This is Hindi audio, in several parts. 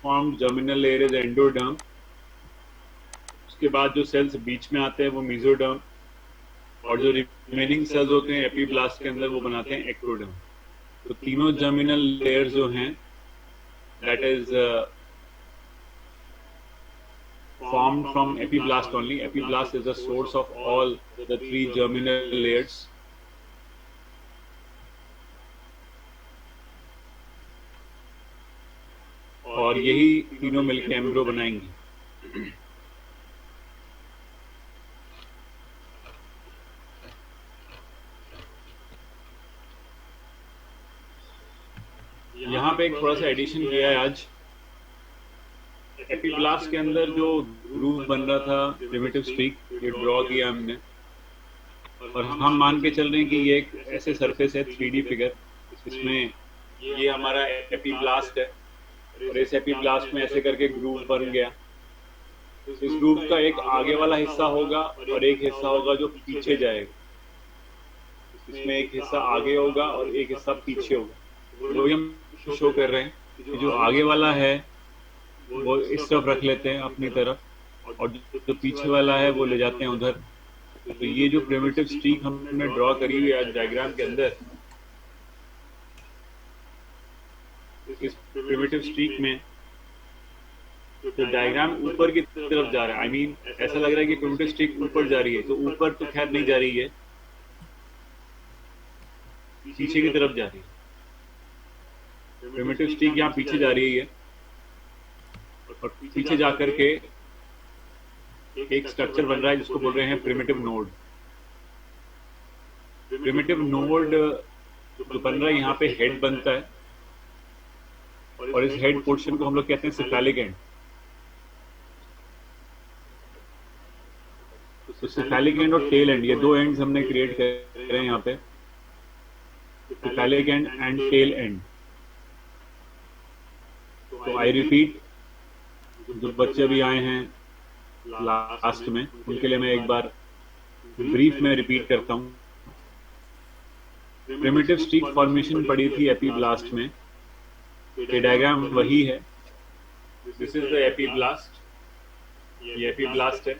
Formed germinal layer is endoderm. उसके बाद जो सेल्स बीच में आते हैं वो मेसोडर्म, और जो रिमेनिंग सेल्स होते हैं एपीब्लास्ट के अंदर वो बनाते हैं एक्टोडर्म। तो तीनों जर्मिनल लेयर्स जो हैं that is formed from epiblast only. Epiblast is the source of all the three germinal layers. और यही तीनों मिलकर एम्ब्रो बनाएंगे। यहाँ पे एक थोड़ा सा एडिशन किया है आज। एपीब्लास्ट के अंदर जो ग्रूव बन रहा था प्रिमिटिव स्ट्रीक, ये ड्रॉ किया हमने, और हम मान के चल रहे हैं कि ये एक ऐसे सरफेस है 3D फिगर, इसमें ये हमारा एपीब्लास्ट है, और इस एपीब्लास्ट में ऐसे करके ग्रूव बन गया। इस ग्रूव का एक आगे वाला हिस्सा होगा और एक हिस्सा होगा जो पीछे जाएगा। इसमें एक हिस्सा आगे होगा और एक हिस्सा पीछे होगा। जो हम शो कर रहे हैं कि जो आगे वाला है वो इस तरफ रख लेते हैं अपनी तरफ, और जो पीछे वाला है वो ले जाते हैं उधर। तो ये जो प्रिमिटिव स्ट्रीक हमने ड्रॉ करी हुई है डायग्राम के अंदर, इस प्रिमिटिव स्ट्रीक में तो डायग्राम ऊपर की तरफ जा रहा है। आई मीन ऐसा लग रहा है कि प्रिमिटिव स्ट्रीक ऊपर जा रही है, तो ऊपर तो खैर नहीं जा रही है, पीछे की तरफ जा रही है। प्रिमिटिव स्ट्रीक यहाँ पीछे जा रही है, और पीछे जाकर के एक स्ट्रक्चर बन रहा है जिसको बोल रहे हैं प्रिमिटिव नोड। प्रिमिटिव नोड जो बन रहा है यहाँ पे हेड बनता है, और इस हेड पोर्शन को हम लोग कहते हैं सेफेलिक एंड। तो सेफेलिक एंड और टेल एंड, ये दो एंड्स हमने क्रिएट कर रहे हैं यहाँ पे, cephalic end and tail end. तो आई रिपीट, जो बच्चे भी आए हैं लास्ट में उनके लिए मैं एक बार ब्रीफ में रिपीट करता हूँ। प्रिमिटिव स्ट्रीक फॉर्मेशन पड़ी थी एपीब्लास्ट में, ये डायग्राम वही है। दिस इज द एपीब्लास्ट, ये एपीब्लास्ट है,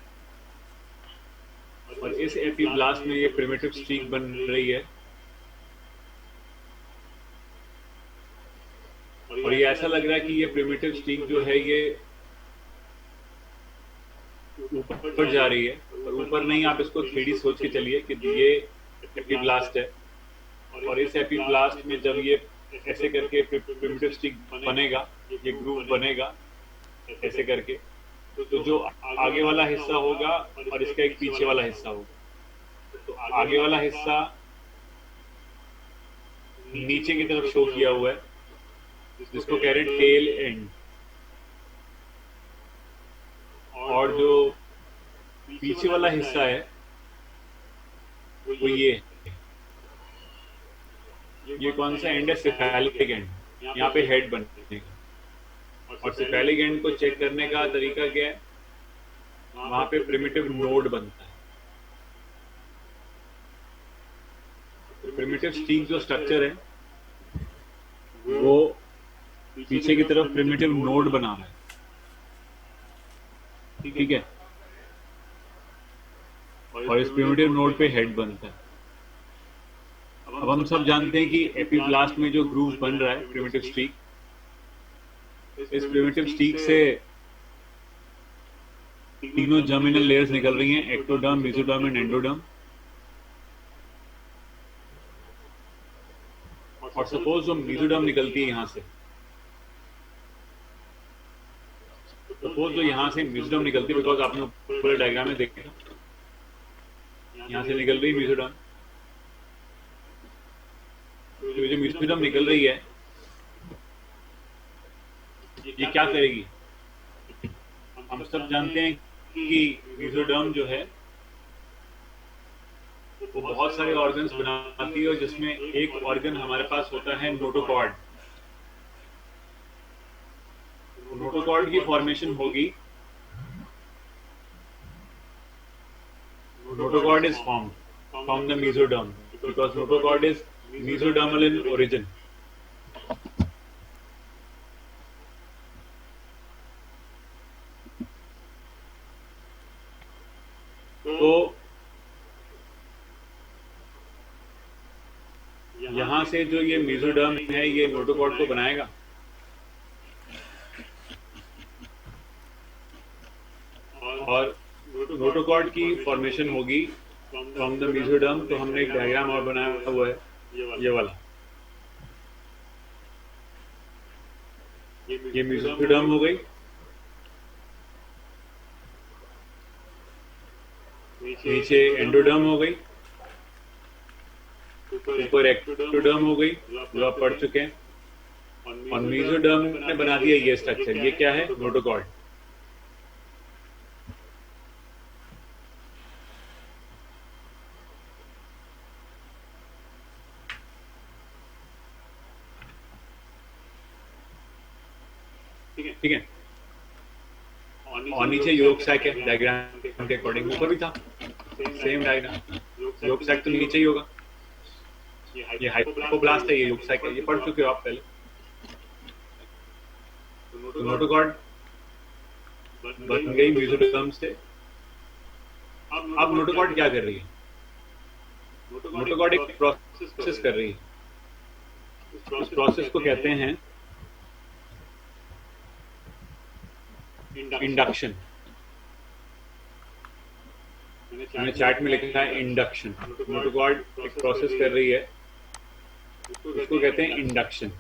और इस एपीब्लास्ट में ये प्रिमिटिव स्ट्रीक बन रही है, और ये ऐसा लग रहा है कि ये प्रिमिटिव स्ट्रीक जो है ये ऊपर जा रही है, और ऊपर नहीं, आप इसको 3D सोच के चलिए कि ये एपीब्लास्ट है, और इस एपीब्लास्ट में जब ये ऐसे करके प्रिमिटिव स्ट्रीक बनेगा, ये ग्रूव बनेगा ऐसे करके, तो जो आगे वाला हिस्सा होगा और इसका एक पीछे वाला हिस्सा होगा। तो आगे वाला हिस्सा नीचे की तरफ शो किया हुआ है, जिसको कह रहे हैं टेल एंड, और जो पीछे वाला हिस्सा है वो ये कौन सा एंड है? Cephalic and. यहाँ पे हेड बनेगा, और सेफेलिक एंड को चेक करने का तरीका क्या है? वहां पे प्रिमिटिव नोड बनता है। प्रिमिटिव स्ट्रीक जो स्ट्रक्चर है वो पीछे की तरफ प्रिमिटिव नोड बना रहा है, ठीक है, और इस प्रिमिटिव नोड पे हेड बनता है। अब हम सब जानते हैं कि एपीब्लास्ट में जो ग्रूव बन रहा है प्रिमिटिव स्ट्रीक, इस प्रिमिटिव स्ट्रीक से तीनों जर्मिनल लेयर्स निकल रही हैं, एक्टोडर्म, मेसोडर्म एंड एंडोडर्म। और सपोज जो मेसोडर्म निकलती है यहां से, सपोज जो यहां से मेसोडर्म निकलती है, बिकॉज आपने पूरे डायग्राम में देखा यहां से निकल रही मेसोडर्म, तो जो मेसोडर्म निकल रही है ये क्या करेगी? हम सब जानते हैं कि मेसोडर्म जो है वो बहुत सारे ऑर्गन्स बनाती है, और जिसमें एक ऑर्गन हमारे पास होता है नोटोकॉर्ड। नोटोकॉर्ड की फॉर्मेशन होगी, notochord is formed from the mesoderm because notochord is mesodermal in origin. यहाँ से जो ये मेसोडर्म है ये नोटोकॉर्ड को बनाएगा, और नोटोकॉर्ड की फॉर्मेशन होगी फ्रॉम द मेसोडर्म। तो हमने एक डायग्राम और बनाया हुआ है, ये वाला। ये मेसोडर्म हो गई, नीचे एंडोडर्म हो गई, ऊपर एक्टोडर्म हो गई जो आप पढ़ चुके हैं, और मेसोडर्म ने बना दिया ये स्ट्रक्चर। ये क्या है? नोटोकॉर्ड। ठीक है, और नीचे योग सैक है डायग्राम के अकॉर्डिंग। ऊपर भी था सेम डायग्राम, योग सैक तो नीचे ही होगा। ये हाइपोब्लास्ट है, ये योग सैक है, ये पढ़ चुके हो आप पहले। तो नोटोकॉर्ड बन गई मेसोडर्म से। अब नोटोकॉर्ड क्या कर रही है? नोटोकॉर्ड एक प्रोसेस कर रही है। उस प्रोसेस को कहते हैं इंडक्शन। मैंने चैट में लिखा है इंडक्शन। नोटोकॉर्ड एक प्रोसेस कर रही है, उसको कहते हैं इंडक्शन।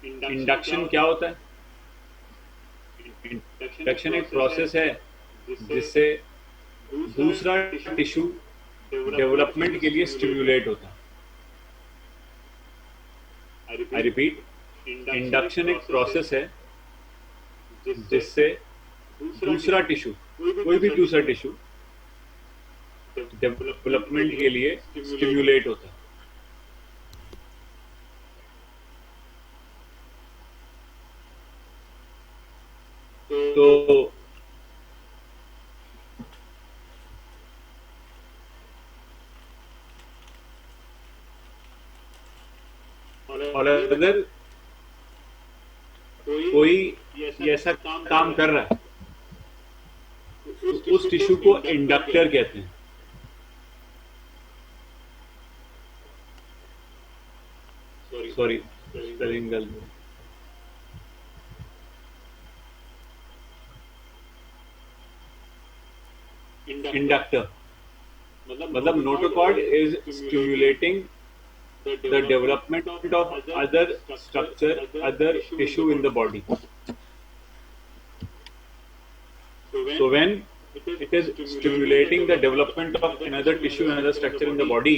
इंडक्शन क्या होता है? इंडक्शन एक प्रोसेस है जिससे दूसरा टिश्यू डेवलपमेंट के लिए स्टिम्युलेट होता है। आई रिपीट, इंडक्शन एक प्रोसेस है जिससे दूसरा टिश्यू, कोई भी दूसरा टिश्यू डेवलपमेंट के लिए स्टिम्युलेट होता है। तो और अगर कोई ऐसा काम कर रहा है तो उस टिश्यू को इंडक्टर कहते हैं। सॉरी, स्पेलिंग गलत। इंडक्टर मतलब notochord is stimulating the development of other structure, other tissue in the body. So when it is stimulating the development of another tissue, another structure in the body,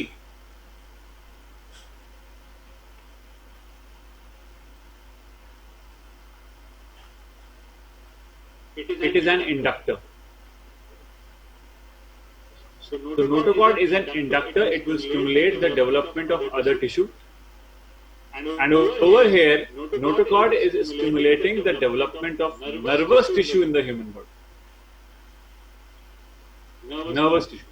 it is an inductor. So notochord is an inductor. It will stimulate the development of other tissue. And over here, notochord is stimulating the development of nervous tissue in the human body. Nervous tissue.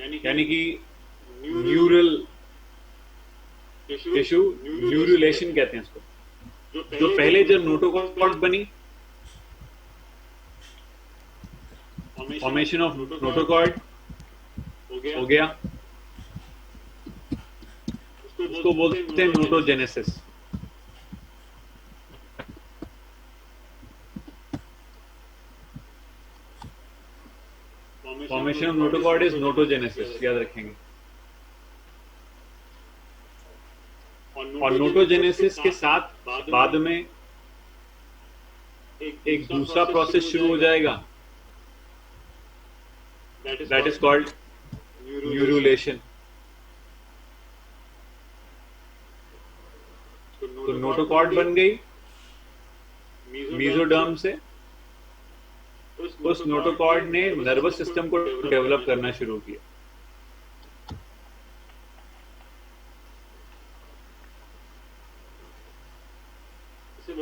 यानी कि न्यूरल टिश्यू, न्यूरुलेशन कहते हैं इसको। जो पहले जब नोटोकॉर्ड बनी, फॉर्मेशन ऑफ नोटोकॉर्ड हो गया, उसको बोलते हैं नोटोजेनेसिस। फॉर्मेशन ऑफ नोटोकॉर्ड इज नोटोजेनेसिस, याद रखेंगे। और नोटोजेनेसिस के साथ बाद में एक दूसरा प्रोसेस शुरू हो जाएगा, that is called न्यूरुलेशन। तो नोटोकॉर्ड बन गई मेसोडर्म से। उस नोटोकॉर्ड ने नर्वस सिस्टम को डेवलप करना शुरू किया।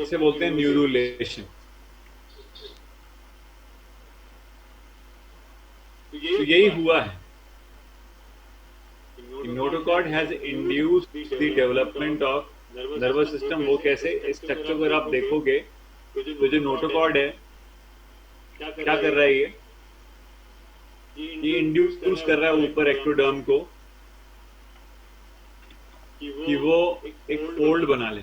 इसे बोलते हैं न्यूरुलेशन। तो यही हुआ है। Notochord has induced the development of nervous system. वो कैसे? इस स्ट्रक्चर को अगर आप देखोगे तो जो नोटोकॉर्ड है क्या कर रहा है, ये इंड्यूस कर रहा है ऊपर एक्टोडर्म को कि वो एक फोल्ड बना ले।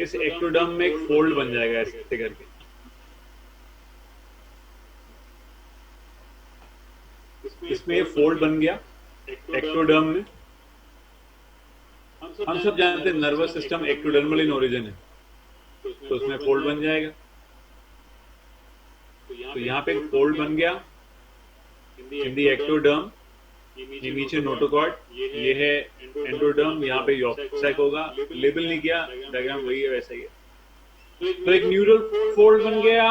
इस एक्टोडर्म में एक फोल्ड बन जाएगा ऐसे करके। इसमें फोल्ड बन गया एक्टोडर्म में। हम सब जानते हैं nervous system ectodermal in origin है, तो उसमें फोल्ड बन जाएगा। तो यहाँ पे फोल्ड बन गया इन दी एक्टोडर्म। ये नीचे नोटोकॉर्ड, ये है एंडोडर्म, यहाँ पे यॉर्क सैक होगा। लेबल नहीं किया, डायग्राम वही है वैसा ही है। तो एक न्यूरल फोल्ड बन गया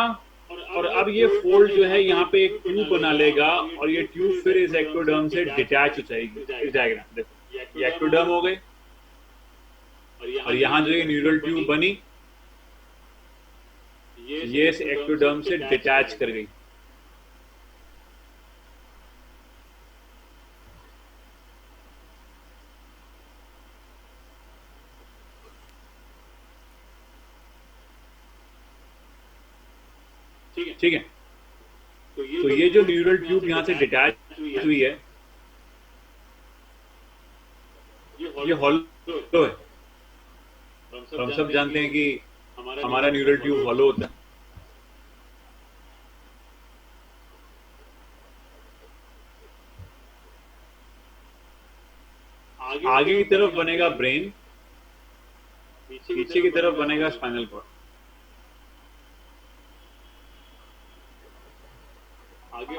और अब ये फोल्ड जो है यहाँ पे एक ट्यूब बना लेगा और ये ट्यूब फिर इस एक्टोडर्म से डिटैच हो जाएगी। इस डायग्राम देखो, ये एक्टोडर्म हो गई और यहाँ जो ये न्यूरल ट्यूब बनी ये इस एक्टोडर्म से डिटैच कर गई। ठीक है, तो ये जो न्यूरल ट्यूब यहाँ से डिटैच हुई है ये हॉलो है। तो हम सब जानते हैं कि हमारा न्यूरल ट्यूब हॉलो होता है। आगे की तरफ बनेगा ब्रेन, पीछे की तरफ बनेगा स्पाइनल कॉर्ड।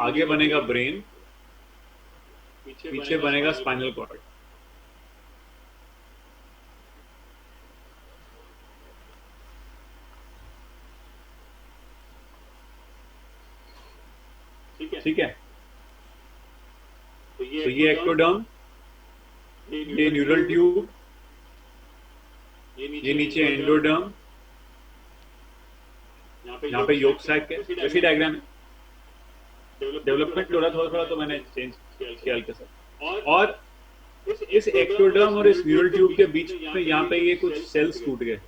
आगे बनेगा ब्रेन, पीछे बनेगा स्पाइनल कॉर्ड। ठीक है, तो ये एक्टोडर्म, ये न्यूरल ट्यूब, ये नीचे एंडोडर्म, यहाँ पे यॉर्क सैक है। ऐसी डायग्राम है। डेवलपमेंट हो रहा थोड़ा थोड़ा, तो मैंने चेंज किया हल्का सा। और इस एक्टोडर्म और इस न्यूरल ट्यूब के बीच में यहाँ पे ये कुछ सेल्स टूट गए।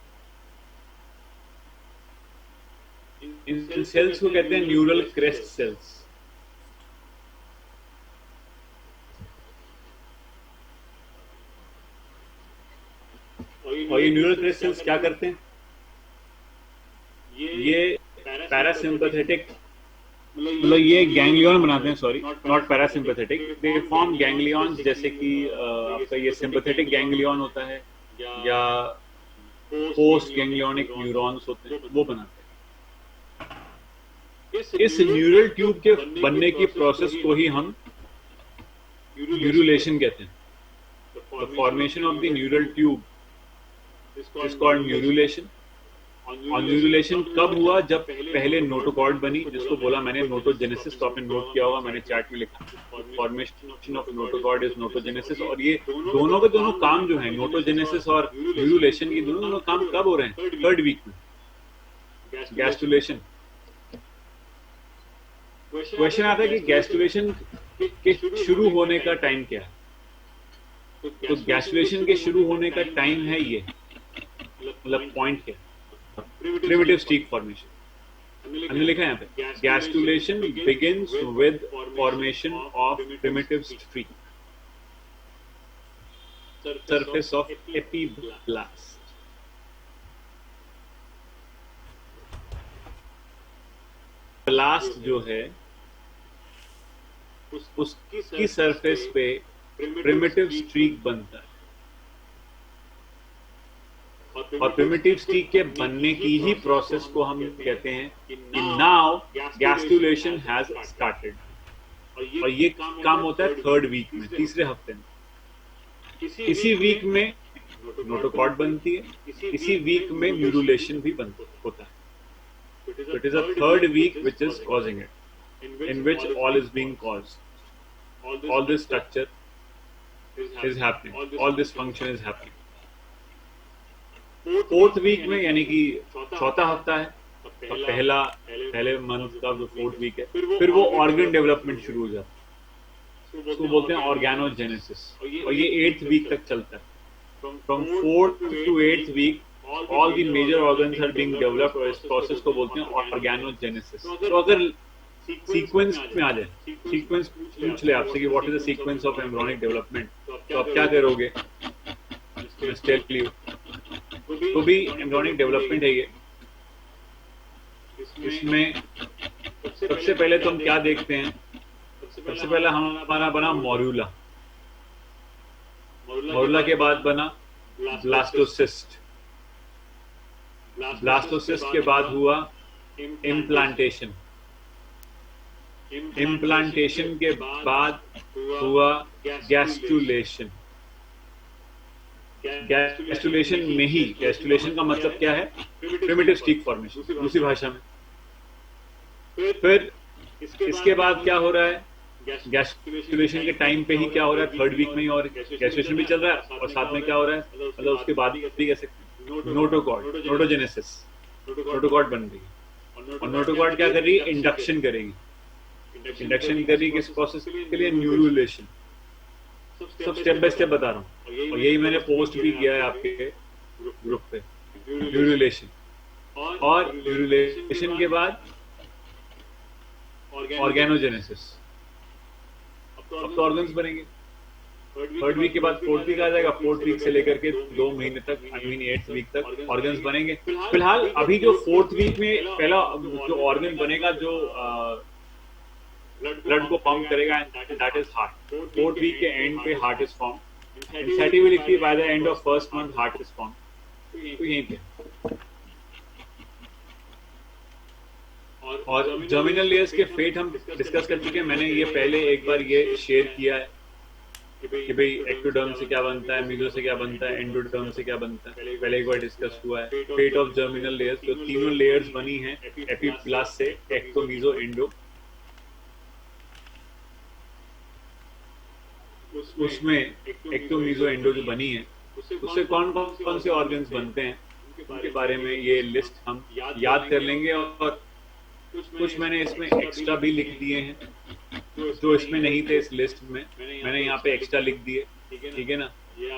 इन सेल्स को कहते हैं न्यूरल क्रेस्ट सेल्स। और ये न्यूरल क्रेस्ट सेल्स क्या करते हैं? ये पैरासिम्पैथेटिक, मतलब ये गैंग्लियन बनाते हैं, sorry not parasympathetic, they form ganglions, जैसे कि आपका ये सिंपैथेटिक गैंग्लियन होता है या पोस्ट गैंग्लियोनिक न्यूरॉन्स होते हैं, वो बनाते हैं। इस न्यूरल ट्यूब के बनने की प्रोसेस को ही हम न्यूरुलेशन कहते हैं। The formation of the neural tube is called neurulation. और न्यूरुलेशन कब हुआ? जब पहले नोटोकॉर्ड बनी, जिसको बोला मैंने नोटोजेनेसिस, तो आपने नोट किया होगा, मैंने चार्ट में लिखा फॉर्मेशन ऑफ नोटोकॉर्ड इज नोटोजेनेसिस। और ये दोनों के दोनों काम जो है, नोटोजेनेसिस और न्यूरुलेशन, की दोनों काम कब हो रहे हैं? थर्ड वीक में। गैस्ट्रुलेशन, क्वेश्चन आता है कि गैस्ट्रुलेशन के शुरू होने का टाइम क्या है? तो गैस्ट्रुलेशन के शुरू होने का टाइम है ये, मतलब पॉइंट क्या? प्रिमिटिव स्टीक फॉर्मेशन। हमने लिखा है यहाँ पे, gastrulation begins with formation of primitive streak surface of epiblast. Blast जो है उसकी सरफेस पे प्रिमिटिव स्ट्रीक बनता है। और प्रिमिटिव स्टीक के बनने की ही प्रोसेस को हम कहते हैं कि नाउ गैस्ट्रुलेशन हैज स्टार्टेड। और ये काम होता है थर्ड वीक में, तीसरे हफ्ते में। इसी वीक में नोटोकॉर्ड बनती है, इसी वीक में न्यूरुलेशन भी होता है। So it is a third week which is causing it, in which all is being caused. All this structure is happening, all this function is happening. Fourth week में, यानी कि चौथा हफ्ता है, तो पहले मंथ का जो फोर्थ वीक है, फिर वो ऑर्गन डेवलपमेंट शुरू हो जाता है, उसको बोलते हैं ऑर्गेनोजेनेसिस। और ये 8th वीक तक चलता है। From 4th to 8th week all the major organs are being developed, और इस प्रोसेस को बोलते हैं ऑर्गेनोजेनेसिस। तो अगर सीक्वेंस में आ जाए, सीक्वेंस पूछ ले आपसे कि what is the sequence of embryonic development, तो आप क्या करोगे? जस्ट टेल यू, तो भी एम्ब्रियोनिक डेवलपमेंट है ये। इसमें सबसे पहले तो हम क्या देखते हैं? सबसे पहले हमारा बना मॉर्यूला, मॉर्यूला के बाद बना ब्लास्टोसिस्ट, ब्लास्टोसिस्ट के बाद हुआ इम्प्लांटेशन, इम्प्लांटेशन के बाद हुआ गैस्ट्रुलेशन, गैस्ट्रुलेशन में ही, गैस्ट्रुलेशन का मतलब क्या है? प्रिमिटिव स्टिक फॉर्मेशन दूसरी भाषा में। फिर इसके बाद क्या हो रहा है? गैस्ट्रुलेशन के टाइम पे ही क्या हो रहा है? थर्ड वीक में ही, और गैस्ट्रुलेशन भी चल रहा है और साथ में क्या हो रहा है, मतलब उसके बाद भी कह सकते हैं नोटोकॉर्ड, नोटोजेनेसिस, नोटोकॉर्ड बन रही है। और नोटोकॉर्ड क्या कर रही है? इंडक्शन करेगी, इंडक्शन कर रही है किस प्रोसेस के लिए? न्यूरुलेशन। सब स्टेप बाय स्टेप बता रहा हूँ, और यही मैंने पोस्ट भी किया है आपके ग्रुप पे। न्यूरुलेशन, और न्यूरुलेशन के बाद ऑर्गेनोजेनेसिस, अब तो ऑर्गन्स बनेंगे। थर्ड वीक के बाद फोर्थ वीक आ जाएगा, फोर्थ वीक से लेकर के 2 महीने तक, आई मीन 8th वीक तक ऑर्गन्स बनेंगे। फिलहाल अभी जो फोर्थ वीक में पहला जो ऑर्गन बनेगा, जो ब्लड को पंप करेगा, that is heart. Fourth week के एंड पे हार्ट इज फॉर्म। एनसीईआरटी भी लिखती है by the end of first month heart is form. तो यहीं पे और जर्मिनल लेयर्स के फेट हम डिस्कस कर चुके हैं। मैंने ये पहले एक बार ये शेयर किया है कि भाई एक्टोडर्म से क्या बनता है, मीजो से क्या बनता है, एंडोडर्म से क्या बनता है, पहले एक बार डिस्कस हुआ है। फेट ऑफ जर्मिनल लेयर्स, जो तीनों लेयर्स बनी हैं एपिप्लास्ट से, एक्टो, मीजो, एंडो, उसमें एक्टो, मीजो, एंडो जो बनी है, उससे कौन कौन से ऑर्गन्स बनते हैं, उनके बारे में ये लिस्ट हम याद कर लेंगे। और कुछ मैंने इसमें एक्स्ट्रा भी लिख दिए हैं जो इसमें नहीं थे इस लिस्ट में, मैंने यहाँ पे एक्स्ट्रा लिख दिए, ठीक है ना।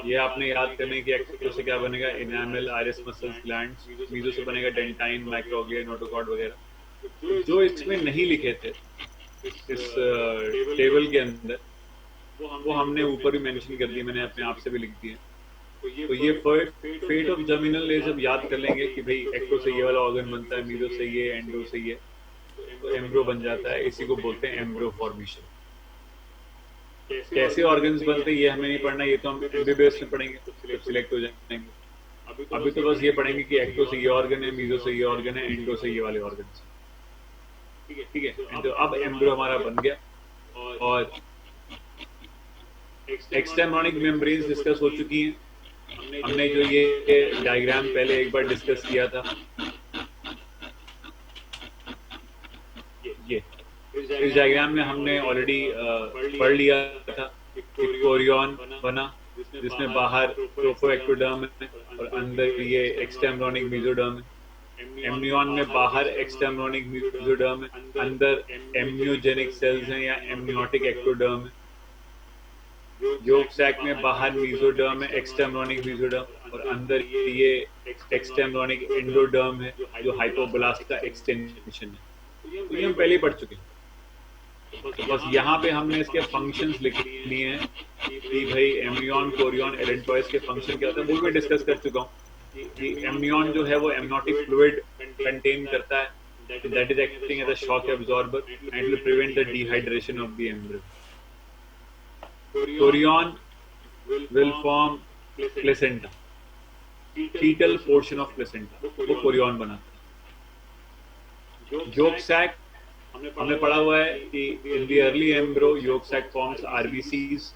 ये आपने याद करने की, एक्टो से क्या बनेगा? Enamel, iris muscles, glands, meso से बनेगा डेंटाइन, माइक्रोग्लिया, नोटोकॉर्ड वगैरह। जो इसमें नहीं लिखे थे इस टेबल के अंदर, वो हमने ऊपर भी मेंशन कर दिए, मैंने अपने आप से भी लिख दिए। तो ये फेट ऑफ जर्मिनल लेयर्स अब याद कर लेंगे कि भाई एक्टो से ये वाला ऑर्गन बनता है, मीजो से ये, एंडो से ये, तो एम्ब्रो बन जाता है। इसी को बोलते हैं एम्ब्रो फॉर्मेशन। कैसे ऑर्गन्स बनते हैं ये हमें नहीं पढ़ना, ये तो हम एमबीबीएस में पढ़ेंगे जब सिलेक्ट हो जाएंगे। अभी तो बस ये पढ़ेंगे कि एक्टो से ये ऑर्गन है, मीजो से ये ऑर्गन है, एंडो से ये वाले ऑर्गन, ठीक है। तो अब एम्ब्रो हमारा बन गया, और एक्सटेम्ब्रियोनिक मेम्ब्रेन्स डिस्कस हो चुकी हैं। हमने जो ये डायग्राम पहले एक बार डिस्कस किया था, ये इस डायग्राम में हमने ऑलरेडी पढ़ लिया था। कोरियन बना जिसमें बाहर ट्रोफोएक्टोडर्म है और अंदर ये एक्सटेम्ब्रियोनिक मेसोडर्म है। एम्नियन में बाहर एक्सटेम्ब्रियोनिक मेसोडर्म है, अंदर एम्नियोजेनिक सेल्स हैं या एम्नियोटिक एक्टोडर्म है। योग सैक में बाहर मेसोडर्म है, एक्सटेम्ब्रियोनिक मेसोडर्म, और अंदर ये एक्सटेम्ब्रियोनिक एंडोडर्म है जो हाइपोब्लास्ट का एक्सटेंशन है। तो ये हम पहले ही पढ़ चुके हैं। बस यहाँ पे हमने इसके फंक्शंस लिख लिए हैं कि भाई एम्नियन, कोरियन, एलेंटोइस के फंक्शन क्या होते हैं, वो मैं डिस्कस कर चुका हूँ। कि एम्नियन जो है वो एमनोटिक फ्लूइड कंटेन करता है, that is acting as a shock absorber and will prevent the dehydration of the embryo. Chorion will form placenta, foetal portion of placenta, वो कोरियन बनाता है। योग सैक हमने पढ़ा हुआ है कि in the early embryo yolk sac forms RBCs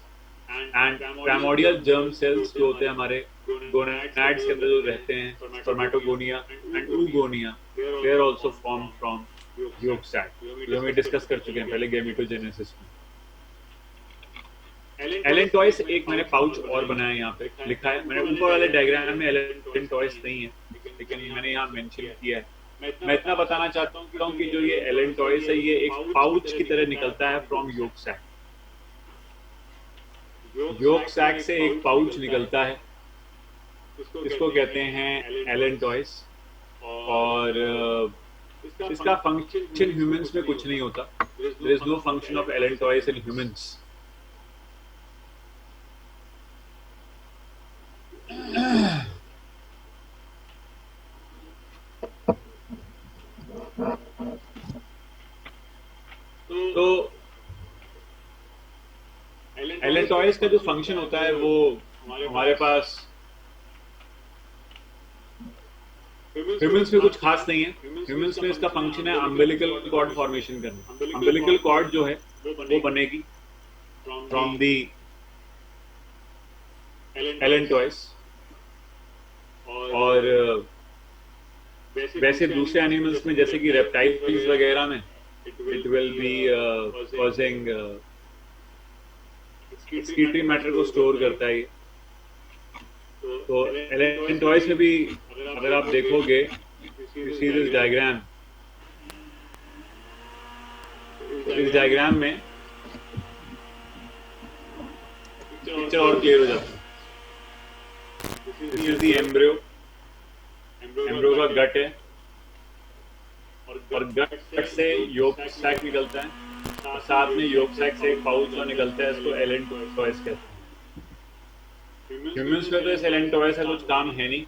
and primordial germ cells जो होते हैं हमारे गोनाड्स के अंदर जो रहते हैं, spermatogonia and oogonia, they are also form from yolk sac, जो हम डिस्कस कर चुके हैं पहले गैमेटोजेनेसिस में। एलेंटोइस एक मैंने पाउच और बनाया, यहाँ पे लिखा है, मैंने ऊपर वाले डायग्राम में एलेंटोइस नहीं है लेकिन मैंने यहाँ मेंशन किया है। मैं इतना बताना चाहता हूँ कि जो ये एलेंटोइस है ये एक पाउच की तरह निकलता है from yolk sac. Yolk sac से एक पाउच निकलता है, इसको कहते हैं एलेंटोइस, और इसका फंक्शन ह्यूमंस में कुछ नहीं होता। there is no function of allantois in humans. तो allantois का जो फंक्शन होता है वो हमारे पास ह्यूमंस में कुछ खास नहीं है. ह्यूमंस में इसका फंक्शन है अम्बिलिकल कॉर्ड फॉर्मेशन करना. अम्बिलिकल कॉर्ड जो है वो बनेगी फ्रॉम दी allantois. और वैसे दूसरे एनिमल्स में जैसे कि रेप्टाइल्स वगैरह में it will be causing excretory matter को स्टोर करता है. तो allantois में भी अगर आप देखोगे, you see this diagram, इस डायग्राम में पिक्चर और क्लियर हो जाता है. This is the embryo. Embryo का गट है और गट से योक सैक निकलता है. साथ में योक सैक से एक पाउच जो निकलता है, इसको allantois कहते हैं. ह्यूमंस में तो इस allantois का कुछ काम है नहीं,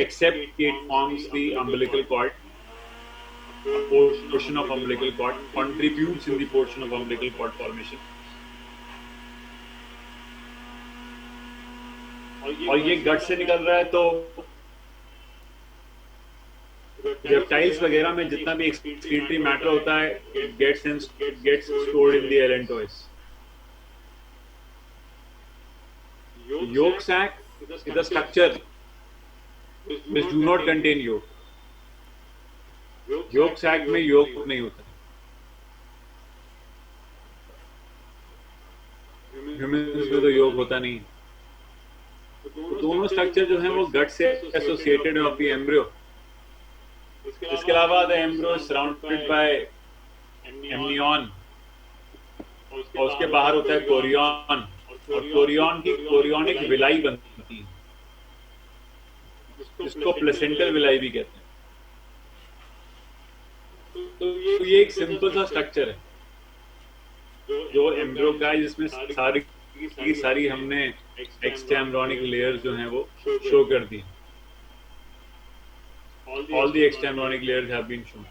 except it forms the umbilical cord, a portion of umbilical cord, contributes in the portion of umbilical cord formation. और ये गट से निकल रहा है, तो रेप्टाइल्स वगैरह में जितना भी एक्सक्रीटरी मैटर होता है, it gets stored in the allantois. Yolk sac is a structure which do not contain yolk. Yolk sac में yolk नहीं होता. ह्यूमंस में तो yolk होता नहीं. तो दोनों स्ट्रक्चर जो हैं वो गट से एसोसिएटेड है ऑफ द एम्ब्रियो. इसके अलावा the embryo is surrounded by amnion, और उसके बाहर होता है कोरियन, और कोरियन की कोरियोनिक विलाई बनती है. इसको प्लेसेंटल विलाई भी कहते हैं. तो ये एक सिंपल सा स्ट्रक्चर है जो एम्ब्रियो का है, जिसमें सारी हमने एक्स्ट्रा एम्ब्रियोनिक लेयर्स जो हैं वो शो कर दी. All the extra embryonic layers have been shown.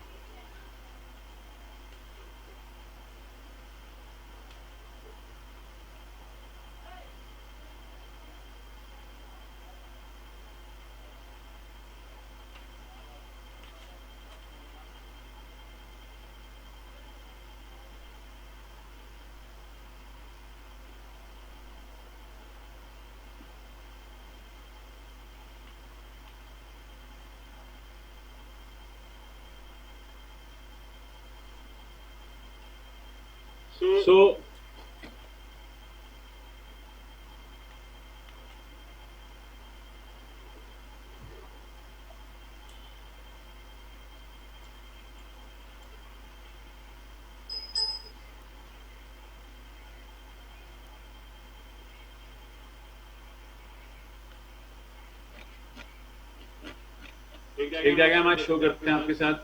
So एक डायग्राम आज शो करते हैं आपके साथ.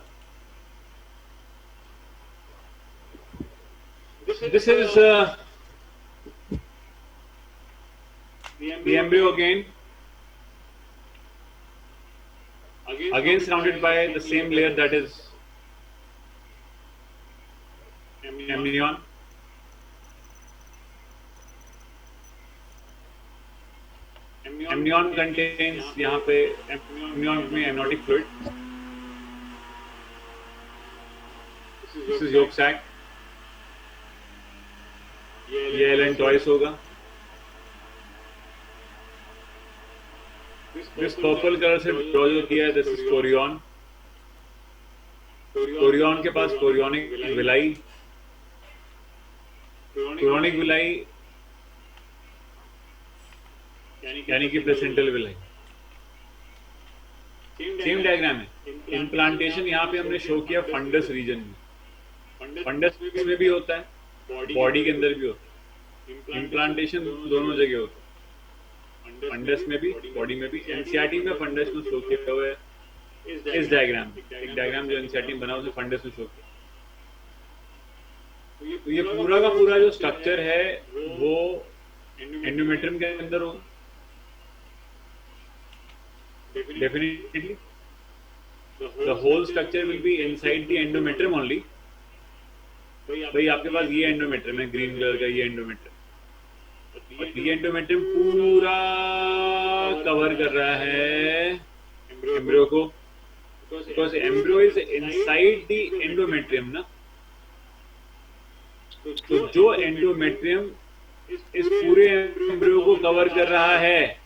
This is the embryo again surrounded by the same layer, that is amnion. Amnion contains यहाँ पे amnion में amniotic fluid. This is yolk sac. ये allantois होगा. This purple कलर से ड्रॉ जो किया है, this is कोरियन. कोरियन के पास कोरियोनिक विलाई. कोरियोनिक विलाई यानी कि प्लेसेंटल विलाई. सेम डायग्राम है. इम्प्लांटेशन यहाँ पे हमने शो किया फंडस रीजन में. फंडस में भी होता है, बॉडी के अंदर भी होता है. इम्प्लांटेशन दोनों जगह होता है, फंडस में भी बॉडी में भी. एनसीईआरटी में फंडस में शो किया हुआ है इस डायग्राम. एक डायग्राम जो एनसीईआरटी में बना उसमें फंडस में शो किया. तो ये पूरा का पूरा जो स्ट्रक्चर है वो एंडोमेट्रियम के अंदर होगा definitely. The whole structure will be inside the endometrium only. भाई आपके पास ये एंडोमेट्रियम है, ग्रीन कलर का ये एंडोमेट्रियम, और ये एंडोमेट्रियम पूरा कवर कर रहा है एम्ब्रियो को, because embryo is inside the endometrium ना। तो जो एंडोमेट्रियम इस पूरे एम्ब्रियो को कवर कर रहा है,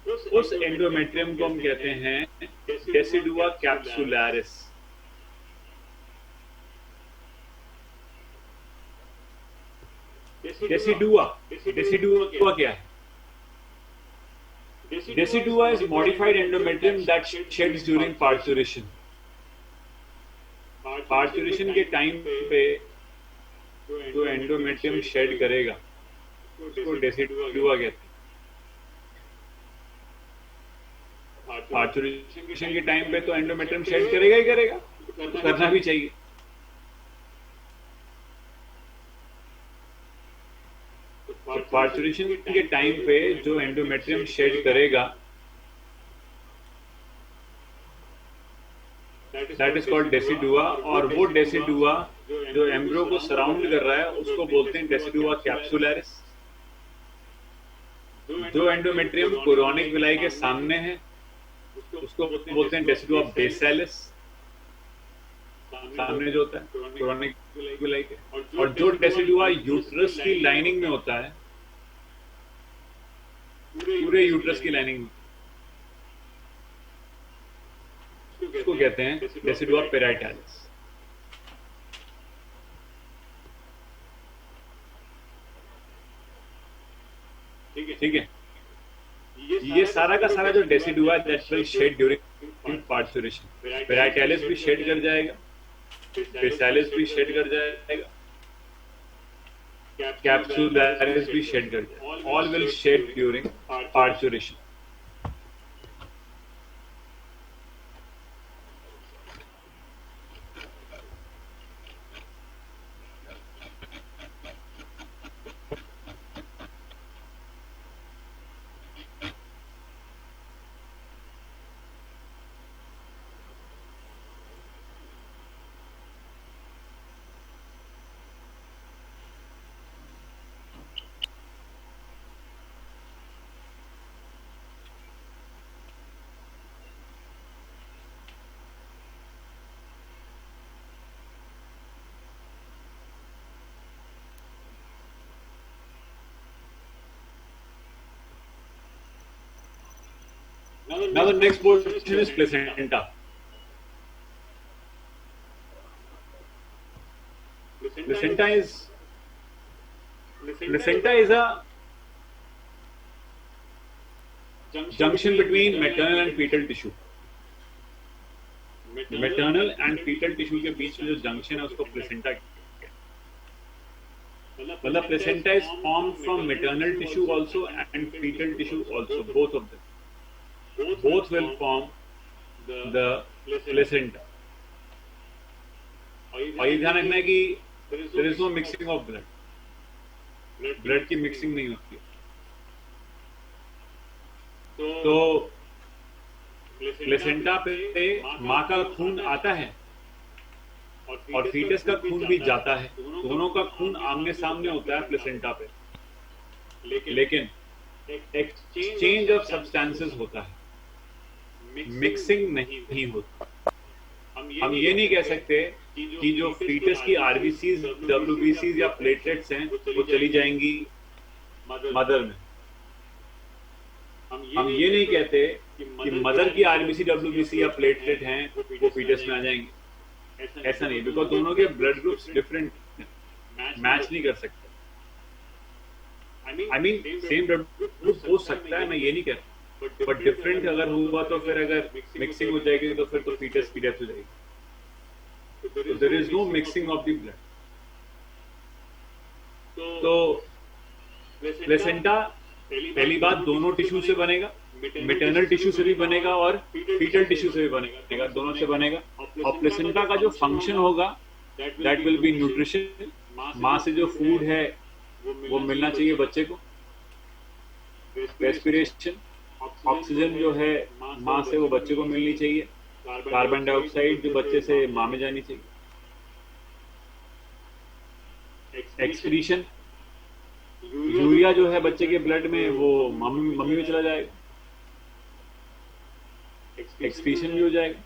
उस एंडोमेट्रियम को हम कहते हैं डेसिडुआ कैप्सुलैरिस। डेसिडुआ क्या है? Decidua is modified endometrium that shades during parturition. Parturition के टाइम पे जो एंडोमेट्रियम शेड करेगा उसको डेसिडुआ कहते हैं। पार्चुरेशन के टाइम पे तो एंडोमेट्रियम शेड करेगा ही करेगा, तो करना भी चाहिए। पार्चुरेशन के टाइम पे जो एंडोमेट्रियम शेड करेगा दैट इज कॉल्ड डेसिडुआ, और वो डेसिडुआ जो एम्ब्रियो को सराउंड कर रहा है उसको बोलते हैं डेसिडुआ कैप्सुलैरिस। जो एंडोमेट्रियम कोरोनिक विलाई के सामने है उसको बोलते हैं डेसिडुआ बेसालिस, सामने जो होता है कोरोनिक विलाई के। और जो डेसिडुआ यूट्रस की लाइनिंग में होता है, पूरे यूट्रस की लाइनिंग में, उसको कहते हैं डेसिडुआ पेराइटालिस। ठीक है, ये सारा का सारा जो decidua that will shed during parturition, parietalis भी शेड कर जाएगा, बेसालिस भी शेड कर जाएगा, कैप्सुलैरिस भी शेड कर जाएगा। All will shed during parturition. Now the next portion is placenta. Placenta is a junction between maternal and fetal tissue. Maternal and fetal tissue के बीच में जो junction है उसको placenta कहते हैं। मतलब placenta is formed from maternal tissue also and fetal tissue also, both of them. Both will form the placenta. और ये ध्यान रखना है कि there is no mixing of blood. Blood की मिक्सिंग नहीं होती है। तो प्लेसेंटा पे माँ का खून आता है और फीटस का खून भी जाता है, दोनों का खून आमने सामने होता है प्लेसेंटा पे, लेकिन एक्सचेंज ऑफ सब्सटेंसेस होता है, मिक्सिंग नहीं होती। हम ये नहीं कह सकते कि जो फीटस की आरबीसीज, डब्ल्यूबीसीज या प्लेटलेट्स हैं वो चली जाएंगी मदर में। हम ये नहीं कहते कि मदर की आरबीसी, डब्ल्यूबीसी या प्लेटलेट हैं वो फीटस में आ जाएंगे, ऐसा नहीं, बिकॉज दोनों के ब्लड ग्रुप्स डिफरेंट, मैच नहीं कर सकते। I mean same blood group हो सकता है, मैं ये नहीं कहता, बट डिफरेंट अगर हुआ तो फिर अगर मिक्सिंग हो जाएगी तो फिर तो फीटस की डेथ हो जाएगी। So there is no mixing of the blood. तो प्लेसेंटा पहली बात दोनों टिश्यू से बनेगा, मैटरनल टिश्यू से भी बनेगा और फीटल टिश्यू से भी बनेगा, दोनों से बनेगा। और प्लेसेंटा का जो फंक्शन होगा दैट विल बी न्यूट्रिशन, माँ से जो फूड है वो मिलना चाहिए बच्चे को। रेस्पिरेशन, ऑक्सीजन जो है माँ से वो बच्चे को मिलनी चाहिए। कार्बन डाइऑक्साइड जो बच्चे से माँ में जानी चाहिए। एक्सक्रीशन, यूरिया जो है बच्चे के ब्लड में वो मम्मी में चला जाएगा, एक्सक्रीशन भी हो जाएगा।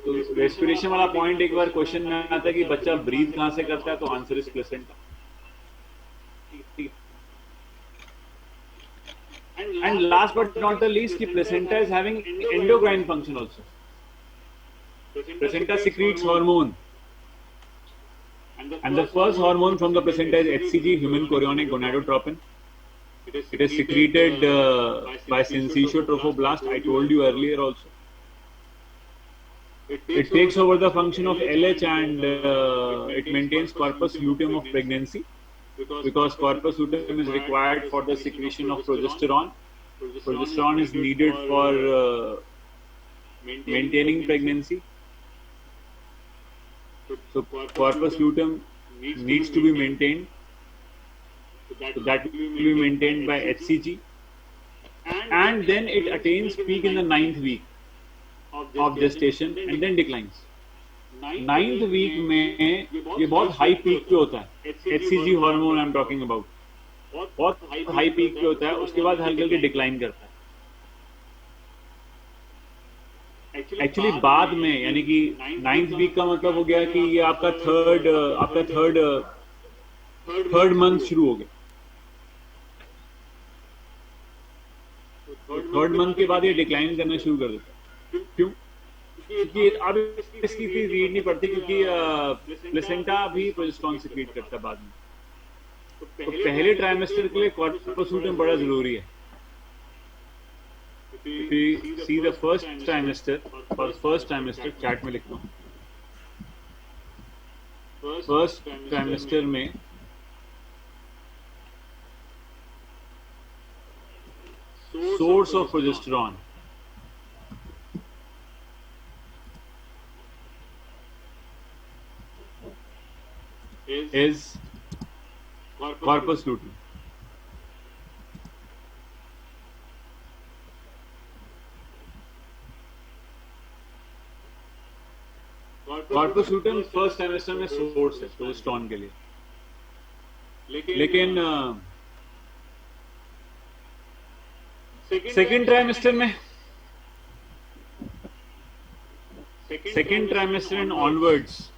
तो रेस्पिरेशन वाला पॉइंट एक बार क्वेश्चन में आता है कि बच्चा ब्रीथ कहां से करता है, तो answer is placenta. And last but not the least कि placenta is having endocrine function also. Placenta secretes hormone and the first hormone from the placenta is HCG, human chorionic gonadotropin. It is secreted by syncytial trophoblast. I told you earlier also. It takes over the function of LH and it maintains corpus luteum of pregnancy, because corpus luteum is required for the secretion of progesterone. Progesterone is needed for maintaining pregnancy. So corpus luteum needs to be maintained. So that will be maintained by HCG, and then it attains peak in the 9th week of gestation and then declines. 9th week में ये बहुत हाई पीक पे होता है। HCG hormone I am talking about, बहुत हाई पीक पे होता है, उसके बाद हल्के हल्के डिक्लाइन करता है। एक्चुअली बाद में, यानी कि 9th वीक का मतलब हो गया कि ये आपका थर्ड मंथ शुरू हो गया। थर्ड मंथ के बाद ये डिक्लाइन करना शुरू कर देता है। क्यों? क्योंकि अब इसकी फीस रीड नहीं पड़ती, क्योंकि प्लेसेंटा भी प्रोजेस्टेरोन सीक्रेट करता है बाद में। तो पहले ट्राइमेस्टर के लिए कॉर्पस लूटेम बड़ा जरूरी है। If you see the first trimester, chat में लिखता हूँ, फर्स्ट ट्राइमेस्टर में source of progesterone is corpus luteum. Corpus luteum first trimester में सोर्स है प्रोजेस्टेरोन के लिए, लेकिन second trimester and onwards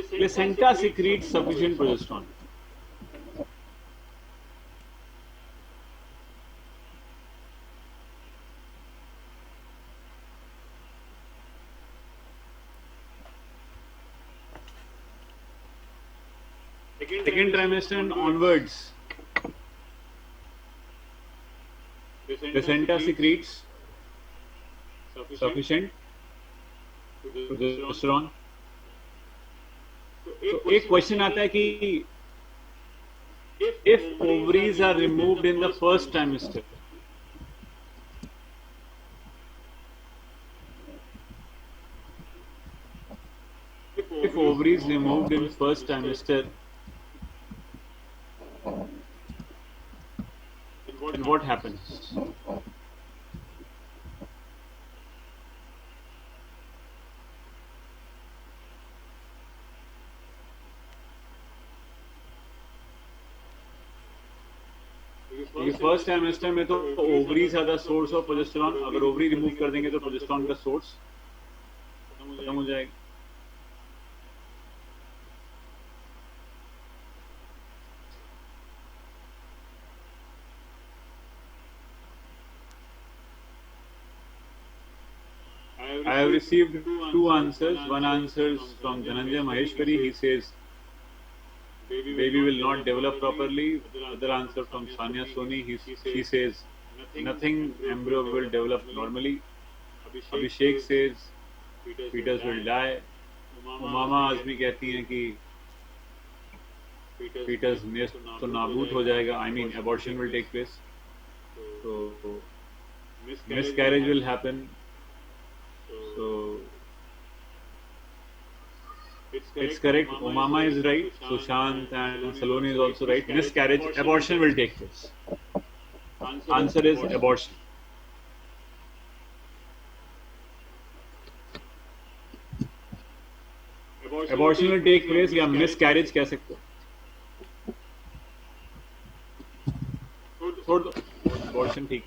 placenta secretes sufficient progesterone. Second trimester and onwards, placenta secretes sufficient progesterone. तो एक क्वेश्चन आता है कि if ovaries are removed in the first trimester, if ovaries removed in first trimester, then what happens? ये फर्स्ट ट्राइमेस्टर में तो ovaries are the source of progesterone. अगर ओवरी रिमूव कर देंगे तो प्रोजेस्टेरोन का सोर्स खत्म हो जाएगा। I have received two answers. One answer is from Dhananjay Maheshwari. He says baby will not develop properly. Other answer from Sanya Soni. She says nothing, embryo will develop normally. Abhishek says fetus will die. Umama Azmi कहती हैं कि fetus तो नाबूद हो जाएगा. I mean abortion will take place. So miscarriage will happen. So it's correct. Umama is right. Sushant and Saloni is also right. Miscarriage, abortion will take place. Answer is abortion. Abortion will take place या miscarriage कह सकते हो. छोड़ दो. Abortion ठीक.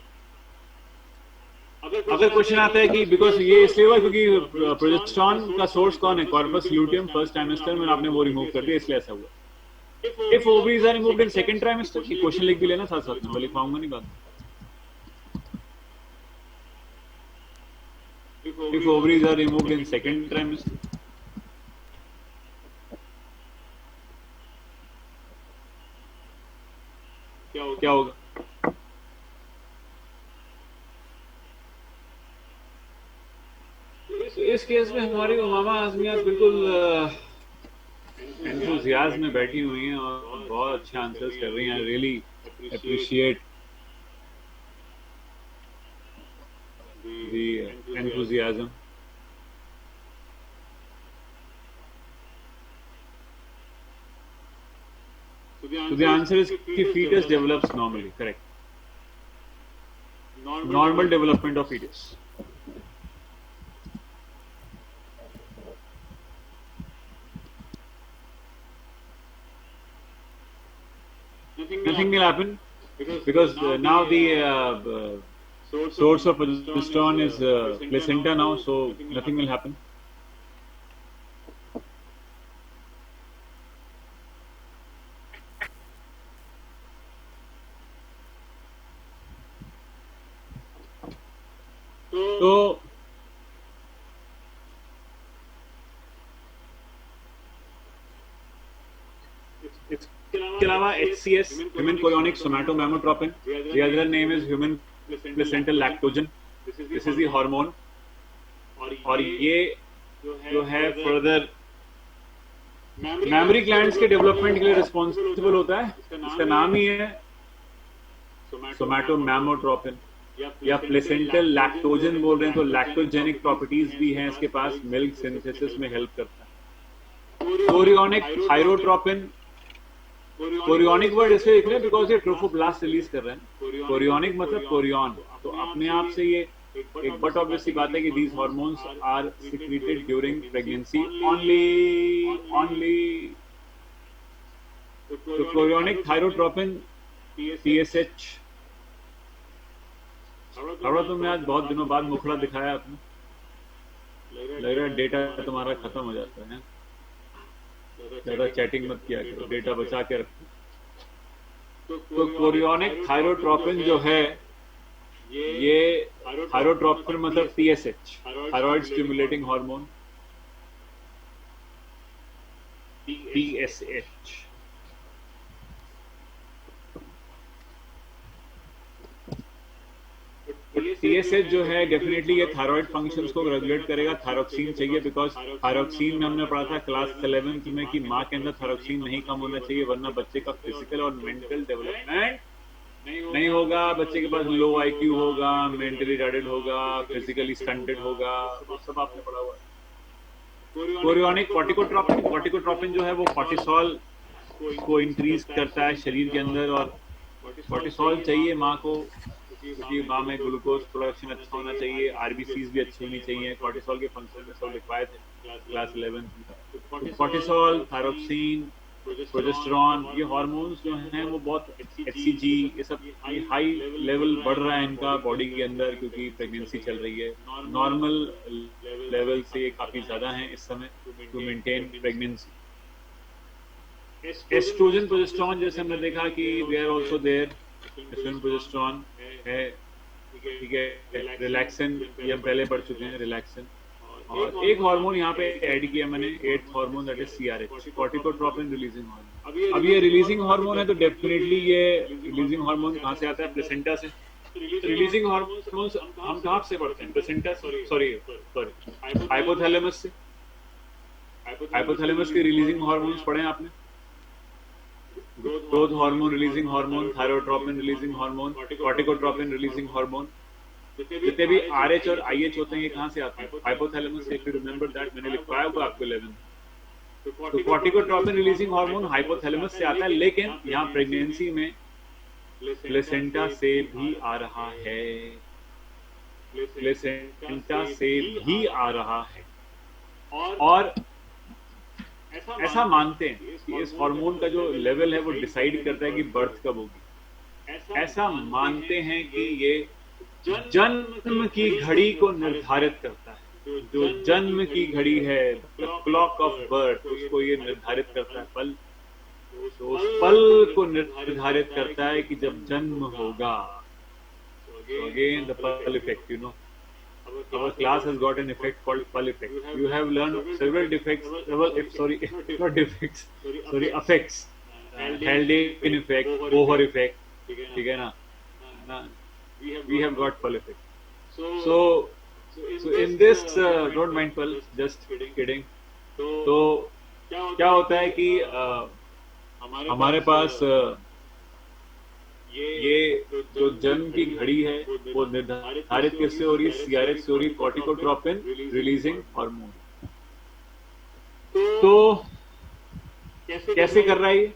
अगर क्वेश्चन आता है कि बिकॉज ये इसलिए हुआ क्योंकि प्रोजेस्टेरॉन का सोर्स कौन है, कॉर्पस ल्यूटियम फर्स्ट ट्राइमेस्टर में आपने वो रिमूव कर दिया इसलिए ऐसा हुआ. If ovaries are removed in second trimester, की क्वेश्चन लिख भी लेना साथ साथ में, मैं लिखवाऊंगा नहीं बात. If ovaries are removed in second trimester, क्या होगा? इस केस में हमारी उमामा आजमिया बिल्कुल एंथुसियाज्म में बैठी हुई हैं और बहुत अच्छे आंसर्स कर रही हैं. Really appreciate the enthusiasm. So the answer is कि fetus develops normally. Correct. Normal development of fetus. Nothing will happen because now the source of progesterone is placenta now, so nothing will happen. तो इसके अलावा HCS, human chorionic somatomammotropin, the other name is human placental lactogen. This is the hormone. और ये जो है फर्दर मेमोरी ग्लैंड्स के डेवलपमेंट के लिए रिस्पॉन्सिबल होता है. इसका नाम ही है सोमैटोमैमोट्रोपिन या प्लेसेंटल लैक्टोजन बोल रहे हैं. तो लैक्टोजेनिक प्रॉपर्टीज भी हैं इसके पास, मिल्क सिंथेसिस में हेल्प करता है. कोरियोनिक थायरोट्रोपिन, कोरियोनिक वर्ड इसलिए लिख रहे हैं बिकॉज ये ट्रोफोब्लास्ट रिलीज कर रहे हैं. कोरियोनिक मतलब कोरियन, तो अपने आप से ये एक बट ऑब्वियस सी बात है कि these hormones are secreted during pregnancy only. तो कोरियोनिक थायरोट्रोपिन TSH. थोड़ा तुमने आज बहुत दिनों बाद मुखड़ा दिखाया आपने, लग रहा है डेटा तुम्हारा खत्म हो जाता है. ज्यादा चैटिंग मत किया करो, डेटा बचा के रखो. तो कोरियोनिक थायरोट्रोपिन जो है ये थायरोट्रोपिन मतलब TSH, thyroid stimulating hormone, TSH. TSH जो है डेफिनेटली ये थायराइड फंक्शंस को रेगुलेट करेगा. थायरोक्सिन चाहिए बिकॉज थायरोक्सिन में हमने पढ़ा था क्लास 11th में कि माँ के अंदर थायरोक्सिन नहीं कम होना चाहिए वरना बच्चे का फिजिकल और मेंटल डेवलपमेंट नहीं होगा. बच्चे के पास लो IQ होगा, मेंटली रिटार्डेड होगा, फिजिकली स्टंटेड होगा, वो सब आपने पढ़ा हुआ है. कोरियोनिक कॉर्टिकोट्रोपिन जो है वो कॉर्टिसोल को इंक्रीज करता है शरीर के अंदर, और कॉर्टिसोल चाहिए माँ को क्योंकि माँ में ग्लूकोज प्रोडक्शन अच्छा होना चाहिए, RBCs भी अच्छी होनी चाहिए. कॉर्टिसोल के फंक्शन में सब लिखवाए थे क्लास 11. कॉर्टिसोल, थायरोक्सिन, प्रोजेस्टेरॉन, ये हार्मोन्स जो हैं वो बहुत HCG, ये सब हाई लेवल बढ़ रहा है इनका बॉडी के अंदर क्योंकि प्रेगनेंसी चल रही है. नॉर्मल लेवल से ये काफी ज्यादा है इस समय to maintain pregnancy. Estrogen, progesterone जैसे हमने देखा कि they are also there. Estrogen, progesterone है, ठीक है. रिलैक्सन ये हम पहले पढ़ चुके हैं, रिलैक्सन. और एक हार्मोन यहाँ पे ऐड किया मैंने, 8th hormone, that is CRH, corticotropin releasing hormone. अब ये रिलीजिंग हार्मोन है तो डेफिनेटली ये रिलीजिंग हार्मोन कहाँ से आता है? प्लेसेंटा से. रिलीजिंग हार्मोन हम कहाँ से पढ़ते हैं? प्लेसेंटा, सॉरी हाइपोथैलेमस से. हाइपोथैलेमस के रिलीजिंग हार्मोन्स पढ़े आपने? Growth hormone releasing hormone, thyrotropin releasing hormone, corticotropin releasing hormone. जितने भी RH और IH होते हैं ये कहां से आते हैं? हाइपोथैलेमस से। इफ यू रिमेंबर दैट, मैंने लिखवाया होगा आपको 11। तो कॉर्टिकोट्रोपिन रिलीजिंग हार्मोन हाइपोथैलेमस से आता है, लेकिन यहाँ प्रेगनेंसी में प्लेसेंटा से भी आ रहा है, प्लेसेंटा से भी आ रहा है। और ऐसा मानते हैं कि इस हार्मोन का जो लेवल है वो डिसाइड करता है कि बर्थ कब होगी। ऐसा मानते हैं कि ये जन्म की घड़ी को निर्धारित करता है। जो जन्म की घड़ी है, द क्लॉक ऑफ बर्थ, उसको ये निर्धारित करता है पल। तो उस पल को निर्धारित करता है कि जब जन्म होगा। So again the Pall effect, you know. Our class has got an effect called Pall effect. You have learned several defects, not defects, effects. Haldane effect, Bohr effect, ठीक है ना? We have got Pall effect. So in this, don't mind Pall, just kidding. तो क्या होता है कि हमारे पास ये जो जन्म की घड़ी है वो निर्धारित किससे हो रही है? CRH से हो रही है, कॉर्टिकोट्रोपिन रिलीजिंग हार्मोन। तो कैसे कर रहा है ये?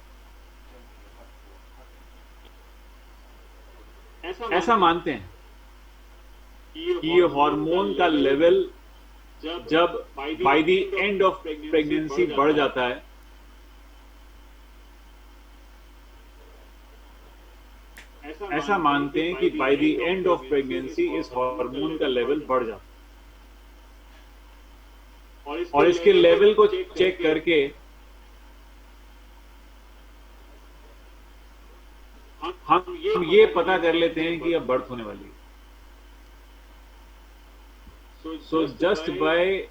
ऐसा मानते हैं कि ये हार्मोन का लेवल जब bye the end of pregnancy बढ़ जाता है, ऐसा मानते हैं कि bye the end of pregnancy इस हार्मोन का लेवल बढ़ जाता है। और इसके लेवल को चेक करके हम ये पता कर लेते हैं कि अब बर्थ होने वाली है। So just by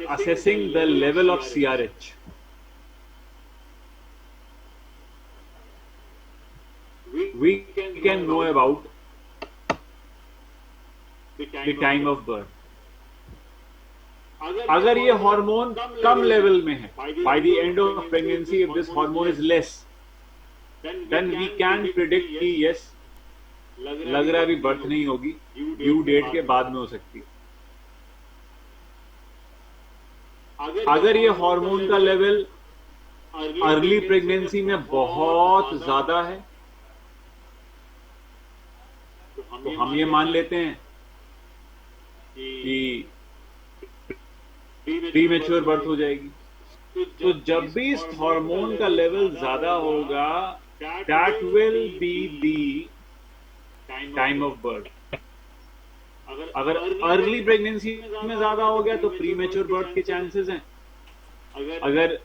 assessing the level of CRH, we can know about the time of birth. अगर ये हार्मोन कम लेवल में है, by the end of pregnancy if this hormone is less, then we can predict कि yes, लग रहा है अभी बर्थ नहीं होगी, ड्यू डेट के बाद में हो सकती है। अगर ये हार्मोन का लेवल अर्ली प्रेगनेंसी में बहुत ज्यादा है तो हम ये मान लेते हैं कि प्रीमेच्योर बर्थ हो जाएगी। तो जब भी इस हार्मोन का लेवल ज्यादा होगा, that will be the time of birth. अगर अर्ली प्रेगनेंसी में ज्यादा हो गया तो प्रीमेच्योर बर्थ के चांसेस हैं। अगर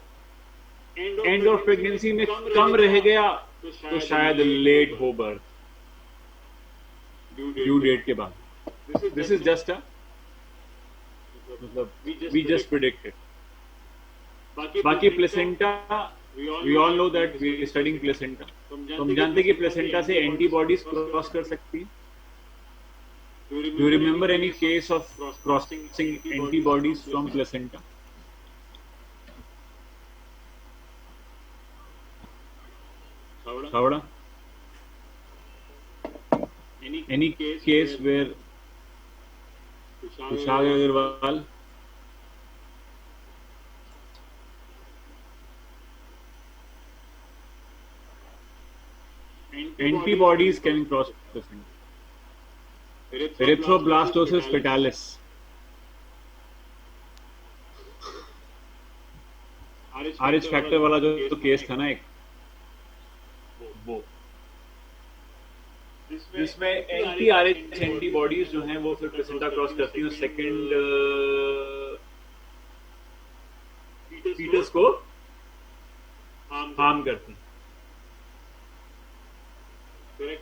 एंड ऑफ प्रेगनेंसी में कम रह गया तो शायद लेट हो बर्थ, ड्यू डेट के बाद। दिस इज जस्ट अ मतलब वी जस्ट प्रेडिक्टेड। बाकी placenta, we all know that we studying placenta. तो हम जानते हैं कि प्लेसेंटा से एंटीबॉडीज क्रॉस कर सकती है। Do you remember any case of crossing antibodies from placenta? Savada? Any case where Tushar Agarwal antibodies can cross placenta? Erythroblastosis fetalis, RH factor वाला जो तो केस था ना एक, वो जिसमें एंटी RH एंटीबॉडीज जो हैं वो फिर प्लेसेंटा क्रॉस करती हैं, सेकंड फीटस को हार्म करती हैं।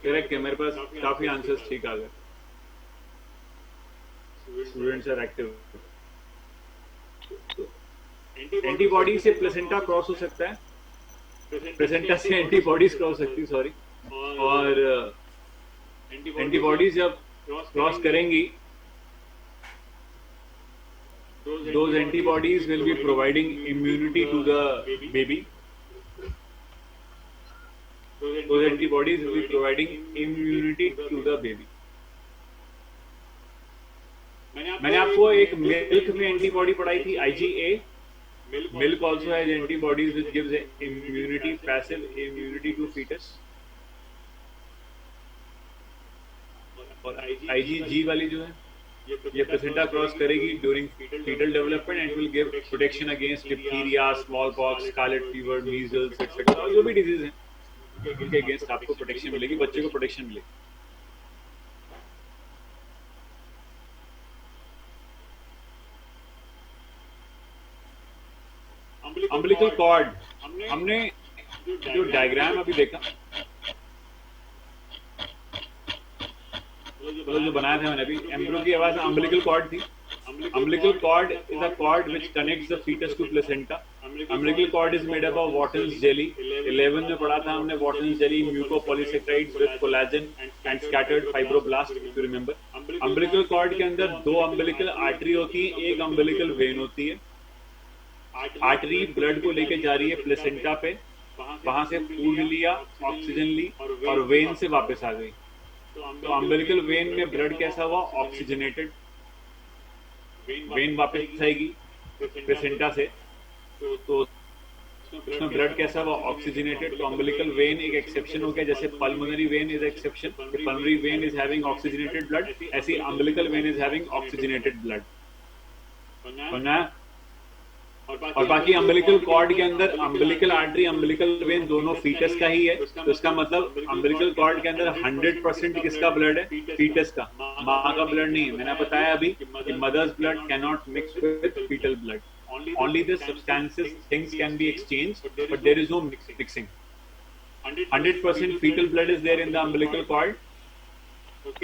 करेक्ट है, मेरे पास काफी आंसर्स ठीक आ गए। Students are active. एंटीबॉडी से प्लेसेंटा क्रॉस हो सकता है, प्लेसेंटा से एंटीबॉडीज क्रॉस सकती है, सॉरी। और एंटीबॉडीज जब क्रॉस करेंगी those antibodies will be providing immunity to the baby. Those antibodies will be providing immunity to the baby. मैंने आपको एक मिल्क में एंटीबॉडी पढ़ाई थी IgA. Milk also has antibodies which gives immunity, passive immunity to fetus. और IgG वाली जो है ये प्लेसेंटा क्रॉस करेगी during foetal development and will give protection against diphtheria, small pox, scarlet fever, measles etcetera, जो भी डिजीज हैं उनके अगेंस्ट आपको प्रोटेक्शन मिलेगी, बच्चे को प्रोटेक्शन मिलेगी. अम्बिलिकल कॉर्ड, हमने जो डायग्राम अभी देखा, जो बनाया था मैंने अभी, एम्ब्रियो की आवाज अम्बिलिकल कॉर्ड थी. Umbilical cord is a cord which connects the fetus to placenta. Umbilical cord is made up of Wharton's jelly. 11 में पढ़ा था हमने Wharton's jelly, mucopolysaccharides with collagen and scattered fibroblast, if you remember. Umbilical cord के अंदर 2 umbilical artery होती है, एक umbilical vein होती है. आर्टरी ब्लड को लेके जा रही है प्लेसेंटा पे, वहां से फूड लिया, ऑक्सीजन ली और वेन से वापस आ गई. तो अम्बिलिकल वेन में ब्लड कैसा हुआ? ऑक्सीजनेटेड. वेन वापस आएगी प्लेसेंटा से, तो उसमें ब्लड कैसा हुआ? ऑक्सीजनेटेड. तो अम्बिलिकल वेन एक एक्सेप्शन हो गया, जैसे pulmonary vein is exception. Pulmonary vein is having oxygenated blood, ऐसी umbilical vein is having oxygenated blood. और बाकी अम्बिलिकल कॉर्ड के अंदर अम्बिलिकल आर्टरी, अम्बिलिकल वेन दोनों फीटस का ही है. तो इसका मतलब अम्बिलिकल कॉर्ड के अंदर 100% किसका ब्लड है? फीटस का, माँ का ब्लड नहीं है. मैंने बताया अभी कि mother's blood can not mix with fetal blood. Only the substances, things can be exchange, but there is no mixing. 100% fetal blood is there in the umbilical cord.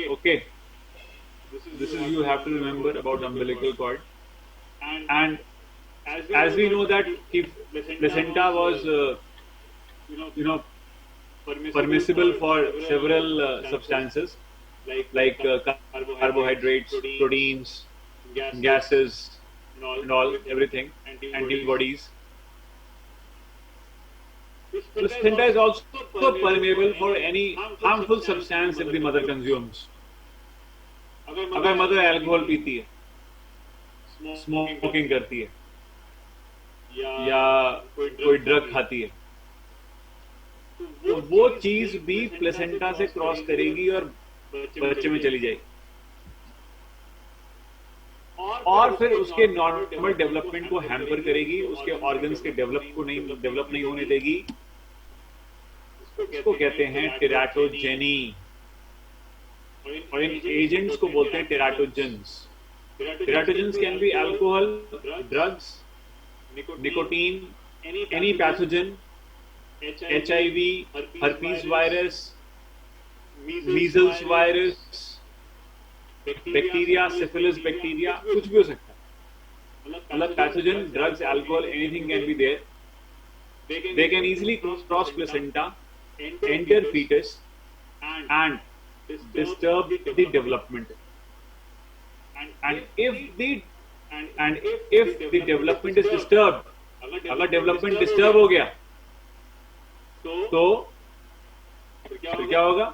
Okay, this is you have to remember about umbilical cord. And as we know that if placenta was permissible for several substances like carbohydrates, proteins, gases and all, everything, antibodies. Placenta is also permeable for any harmful substance if the mother consumes. अगर मदर अल्कोहल पीती है, स्मोकिंग करती है या कोई ड्रग खाती है, तो वो चीज भी प्लेसेंटा से क्रॉस करेगी और बच्चे में चली जाएगी और फिर उसके नॉर्मल डेवलपमेंट को हैम्पर करेगी, उसके ऑर्गन्स के डेवलप नहीं होने देगी. इसको कहते हैं टेराटोजेनी, और इन एजेंट्स को बोलते हैं teratogens. Teratogens can be alcohol, drugs, nicotine, any pathogen, HIV, herpes virus, measles virus, bacteria, syphilis bacteria, कुछ भी हो सकता है. मतलब pathogen, drugs, alcohol, anything can be there. They can easily cross placenta, enter fetus, and disturb the development. And if the development is disturbed, अगर development disturb हो गया, तो क्या होगा?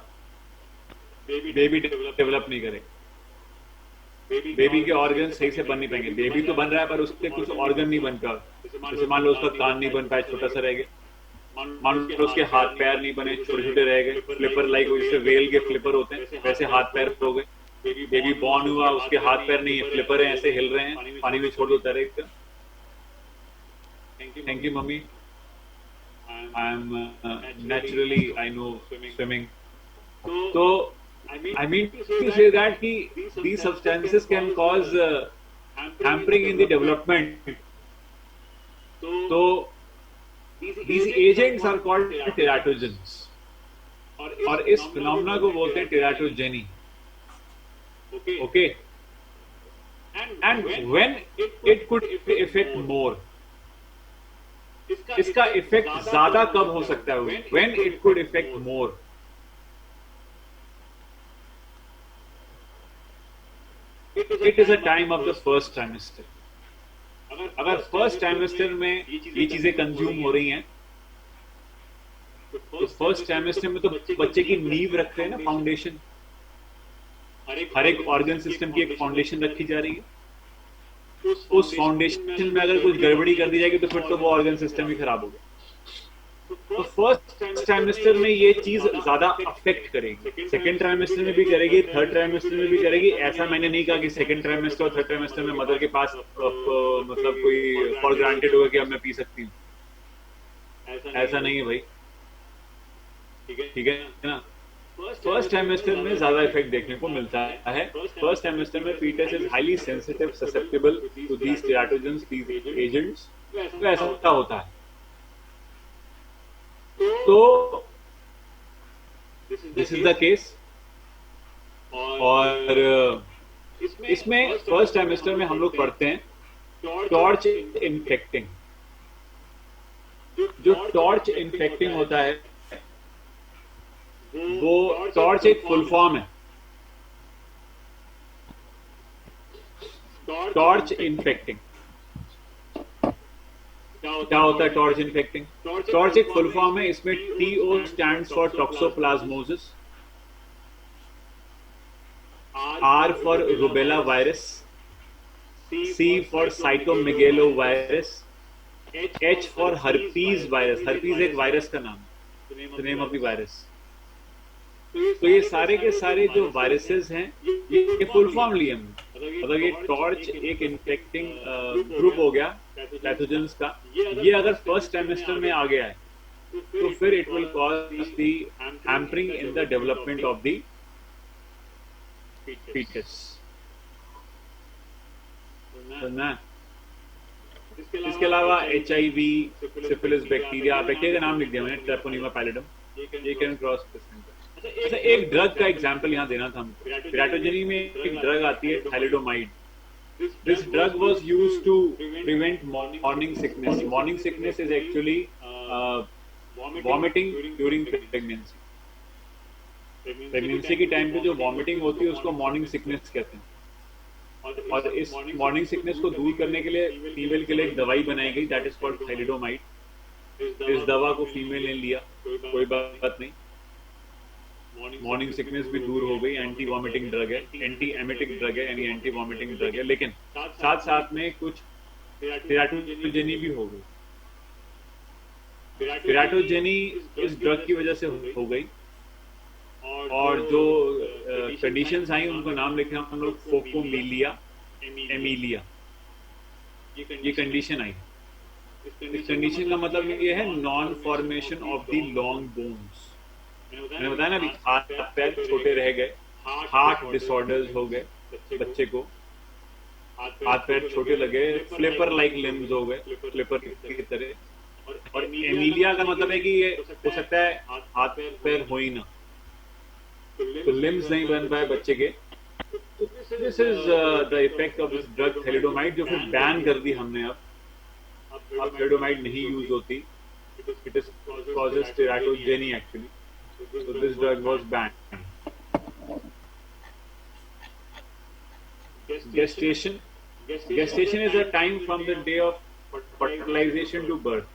बेबी डेवलप नहीं करेगा, बेबी के ऑर्गन सही से बन नहीं पाएंगे. बेबी तो बन रहा है पर उसके कुछ ऑर्गन नहीं बन पाए. जैसे मान लो उसका कान नहीं बन पाया, छोटा सा रह गया. मान लो उसके हाथ पैर नहीं बने, छोटे छोटे रह गए. फ्लिपर लाइक जैसे वेल के फ्लिपर होते हैं वैसे हाथ पैर हो गए. बेबी बॉर्न हुआ, उसके हाथ पैर नहीं है, फ्लिपर है, ऐसे हिल रहे हैं, पानी में छोड़ दो तैरेगा. Thank you mummy, I am naturally I know swimming. तो I mean to say that these substances can cause hampering in the development. So these agents are called teratogens. और इस phenomena को बोलते हैं teratogeny. Okay. And when it could affect more. इसका effect ज़्यादा कब हो सकता है? When it could affect more. It is a time of the first trimester. अगर फर्स्ट ट्राइमेस्टर में ये चीजें कंज्यूम हो रही हैं, तो फर्स्ट ट्राइमेस्टर में तो बच्चे की नींव रखते हैं ना, फाउंडेशन। हर एक ऑर्गन सिस्टम की एक फाउंडेशन रखी जा रही है। उस फाउंडेशन में अगर कुछ गड़बड़ी कर दी जाएगी तो फिर तो वो ऑर्गन सिस्टम ही खराब हो गया। तो फर्स्ट ट्राइमेस्टर में ये चीज ज्यादा अफेक्ट करेगी, सेकंड ट्राइमेस्टर में भी करेगी, थर्ड ट्राइमेस्टर में भी करेगी। ऐसा मैंने नहीं कहा कि सेकंड ट्राइमेस्टर और थर्ड ट्राइमेस्टर में मदर के पास मतलब कोई फॉर ग्रांटेड होगा कि अब मैं पी सकती हूँ, ऐसा नहीं है भाई, ठीक है ना। फर्स्ट ट्राइमेस्टर में ज्यादा इफेक्ट देखने को मिलता है। फर्स्ट ट्राइमेस्टर में foetus is highly sensitive, susceptible to these teratogens, these agents. तो ऐसा होता है। तो दिस इज द केस। और इसमें फर्स्ट ट्राइमेस्टर में हम लोग पढ़ते हैं टॉर्च इन्फेक्टिंग। जो टॉर्च इन्फेक्टिंग होता है वो टॉर्च एक फुल फॉर्म है। टॉर्च इन्फेक्टिंग क्या होता है? टॉर्च इन्फेक्टिंग, टॉर्च एक फुल फॉर्म है। इसमें TO stands for toxoplasmosis, R for rubella virus, C for cytomegalovirus, H for herpes virus. Herpes एक वायरस का नाम है, the name of the virus. तो ये सारे के सारे जो वायरसेस हैं ये फुल फॉर्म लिए हमने। अगर ये टॉर्च एक इन्फेक्टिंग ग्रुप हो गया पैथोजेंस का, ये अगर फर्स्ट ट्राइमेस्टर में आ गया है तो फिर it will cause the hampering in the development of the fetus. इसके अलावा HIV, सिफिलिस, बैक्टीरिया का नाम लिख दिया मैंने, ट्रेपोनिमा पैलिडम, ये कैन क्रॉस। अच्छा, एक ड्रग का एग्जांपल यहाँ देना था हमको। टेराटोजेनी में एक ड्रग आती है thalidomide. This drug was used to prevent morning sickness. Morning sickness is actually vomiting during pregnancy. Pregnancy के टाइम पे जो वॉमिटिंग होती है उसको मॉर्निंग सिकनेस कहते हैं। और इस मॉर्निंग सिकनेस को दूर करने के लिए फीमेल के लिए एक दवाई बनाई गई, दैट इज कॉल्ड थैलिडोमाइड। इस दवा को फीमेल ने लिया, कोई बात नहीं, मॉर्निंग सिकनेस भी दूर हो गई। एंटी वॉमिटिंग ड्रग है, एंटी एमेटिक ड्रग है, यानी एंटी वॉमिटिंग ड्रग है। लेकिन साथ साथ में कुछ टेराटोजेनी भी हो गई। टेराटोजेनी इस ड्रग की वजह से हो गई। और जो कंडीशंस आई उनको नाम लिखे हम लोग फोकोमीलिया, एमीलिया, ये कंडीशन आई। इस कंडीशन का मतलब ये है non formation of the long bones. मैंने बताया ना, अभी हाथ पैर छोटे रह गए, हार्ट डिसऑर्डर्स हो गए बच्चे को, हाथ पैर छोटे लगे, फ्लिपर लाइक लिम्स हो गए, फ्लिपर की तरह। और एमीलिया का मतलब है कि ये हो सकता है हाथ पैर हो ही ना, तो लिम्स नहीं बन पाए बच्चे के। This is the effect of this drug thalidomide, जो फिर बैन कर दी हमने। अब थैलिडोमाइड नहीं यूज होती, it is causes teratogeny actually, so this drug was banned. Gestation is a time from the day of fertilization to birth.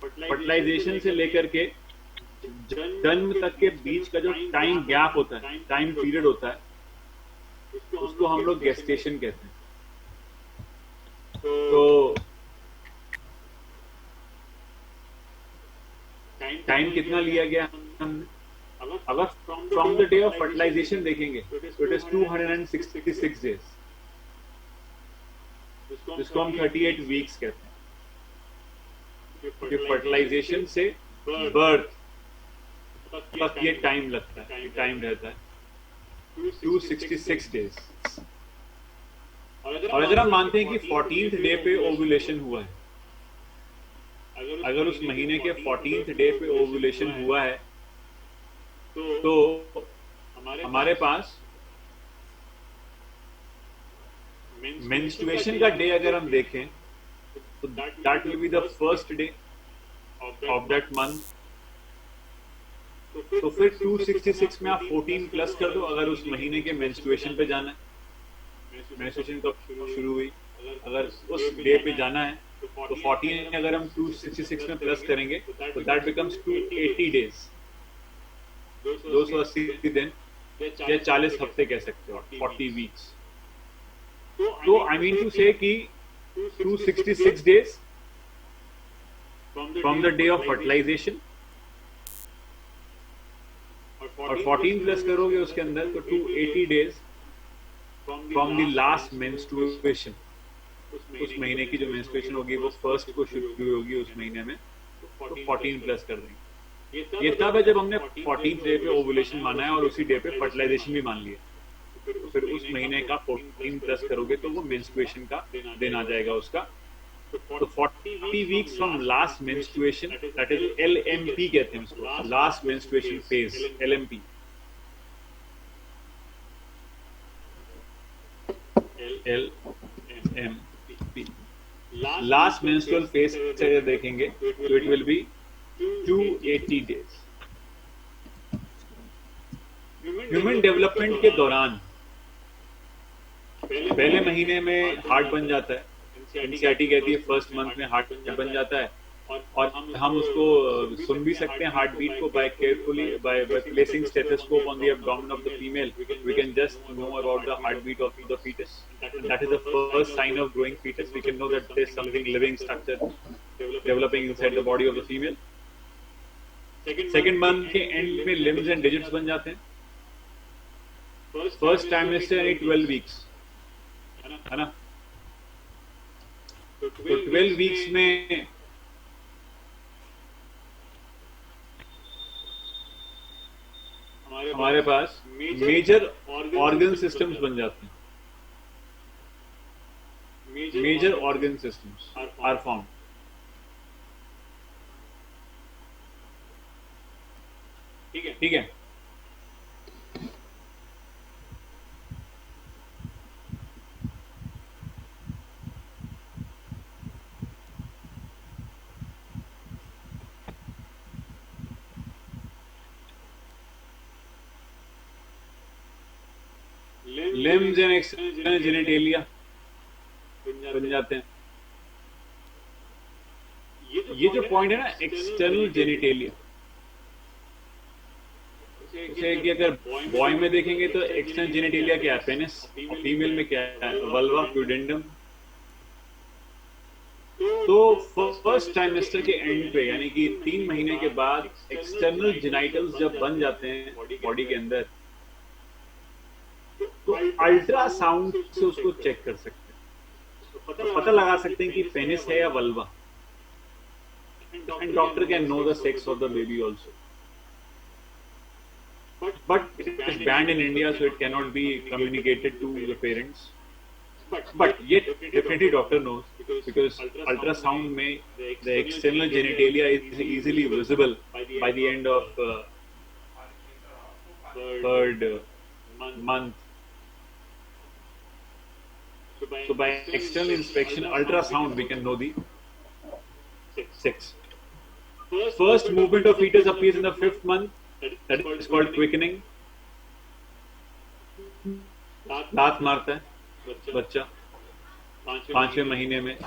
Fertilization से लेकर के जन्म तक के बीच का जो टाइम गैप होता है, टाइम पीरियड होता है, उसको हम लोग गेस्टेशन कहते हैं। तो टाइम कितना लिया गया हमने? अगर from the day of fertilization देखेंगे तो इट इज 266 डेज, जिसको हम 38 वीक्स कहते हैं। फर्टिलाइजेशन से बर्थ तक ये टाइम लगता है, टाइम रहता है 266 डेज। और अगर हम मानते हैं कि 14th डे पे ओव्यूलेशन हुआ है, अगर उस महीने के 14th डे पे ओव्यूलेशन हुआ है तो हमारे पास मेंस्ट्रुएशन का डे अगर हम देखें तो that will be the first day of that month. तो फिर 266 में आप 14 प्लस कर दो अगर उस महीने के मेंस्ट्रुएशन पे जाना है। मेंस्ट्रुएशन कब शुरू हुई? अगर उस डे पे जाना है तो 14 अगर हम 266 में प्लस करेंगे तो दैट बिकम्स 280 डेज, 280 दिन या 40 हफ्ते कह सकते हो, 40 वीक्स। तो आई मीन टू से कि 266 days from the day of fertilization, और 14 प्लस करोगे उसके अंदर तो 280 days from the last menstruation. उस महीने की जो मेंस्ट्रुएशन होगी वो फर्स्ट को शुरू होगी उस महीने में, तो 14 प्लस कर देंगे। ये तब है जब हमने 14th डे पे ओवुलेशन माना है और उसी डे पे फर्टिलाइजेशन भी मान लिया, तो फिर उस महीने का 14 प्लस करोगे तो वो मेंस्ट्रुएशन का दिन आ जाएगा उसका। तो 40 weeks from last menstruation, that is LMP कहते हैं उसको, last menstruation phase, LMP। LMP last menstrual phase से अगर देखेंगे तो it will be 280 days. Human development के दौरान पहले महीने में हार्ट बन जाता है, एनसीईआरटी कहती है फर्स्ट मंथ में हार्ट बन जाता है, और हम उसको सुन भी सकते हैं हार्ट बीट को by carefully by placing stethoscope on the abdomen of the female. We can just know about the heart beat of the fetus, that is the first sign of growing fetus. We can know that there is something living structure developing inside the body of the female. Second month के एंड में लिम्स एंड डिजिट्स बन जाते हैं। फर्स्ट ट्राइमेस्टर यानी 12 वीक्स है ना, तो 12 वीक्स में हमारे पास मेजर ऑर्गन सिस्टम्स बन जाते हैं, major organ systems are formed. ठीक है, लिम्स एंड एक्सटर्नल जेनिटेलिया बन जाते हैं। ये जो पॉइंट है ना एक्सटर्नल जेनिटेलिया, जैसे कि अगर बॉय में देखेंगे तो एक्सटर्नल जेनिटेलिया क्या है, पेनिस, और फीमेल में क्या है, वल्वा, प्यूडेंडम। तो फर्स्ट ट्राइमेस्टर के एंड पे यानी कि 3 महीने के बाद एक्सटर्नल जेनिटल्स जब बन जाते हैं बॉडी के अंदर, तो अल्ट्रासाउंड से उसको चेक कर सकते हैं, तो पता लगा सकते हैं कि पेनिस है या vulva, and doctor can know the sex of the baby also. But it is banned in India, so it cannot be communicated to the parents. But yet, definitely doctor knows, because ultrasound में the external genitalia is easily visible by the end of third month. So by external inspection, ultrasound, we can know the sex. First movement of fetus appears in the 5th month. That is called quickening. दांत मारता है बच्चा 5वें महीने में,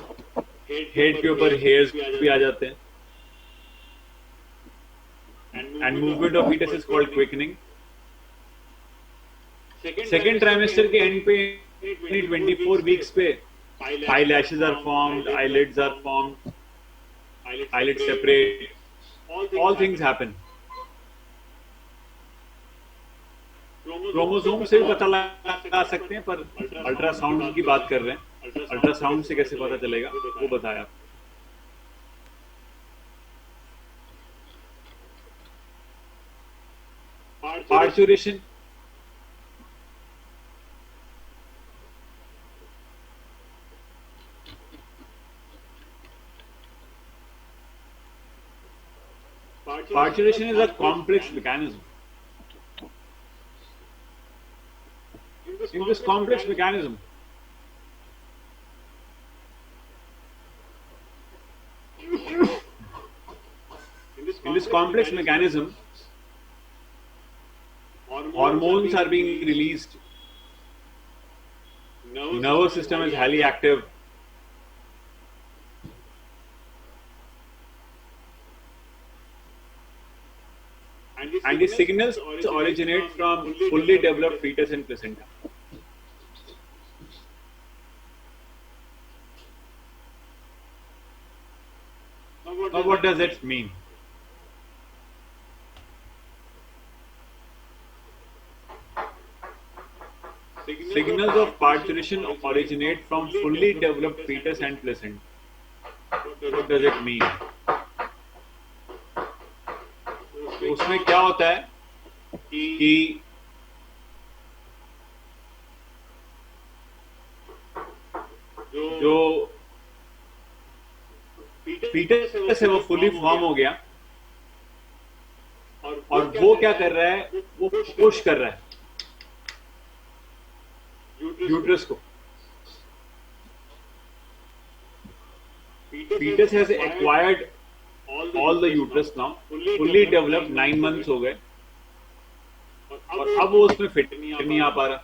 हेड के ऊपर हेयर्स भी आ जाते हैं, and movement of fetus is called quickening. Second trimester के एंड पे 24 वीक्स पे eyelashes are formed, eyelids are formed, eyelids separate, all things happen. Chromosome से भी पता लगा सकते हैं, पर अल्ट्रासाउंड की बात कर रहे हैं, अल्ट्रासाउंड से कैसे पता चलेगा वो बताया। Parturition, parturition is a complex mechanism. In this complex mechanism, hormones are being released. Nervous system is highly active. and the signals originate from fully developed fetus and placenta. Now, what does it mean? Signals of parturition originate from fully developed fetus and placenta. What does it mean? तो उसमें क्या होता है कि जो फीटस है वो फुली फॉर्म हो गया और वो क्या कर रहा है, वो पुश कर रहा है यूट्रस को. Fetus has acquired all the uterus now, fully developed, 9 months हो गए और अब वो उसमें फिट नहीं आ पा रहा,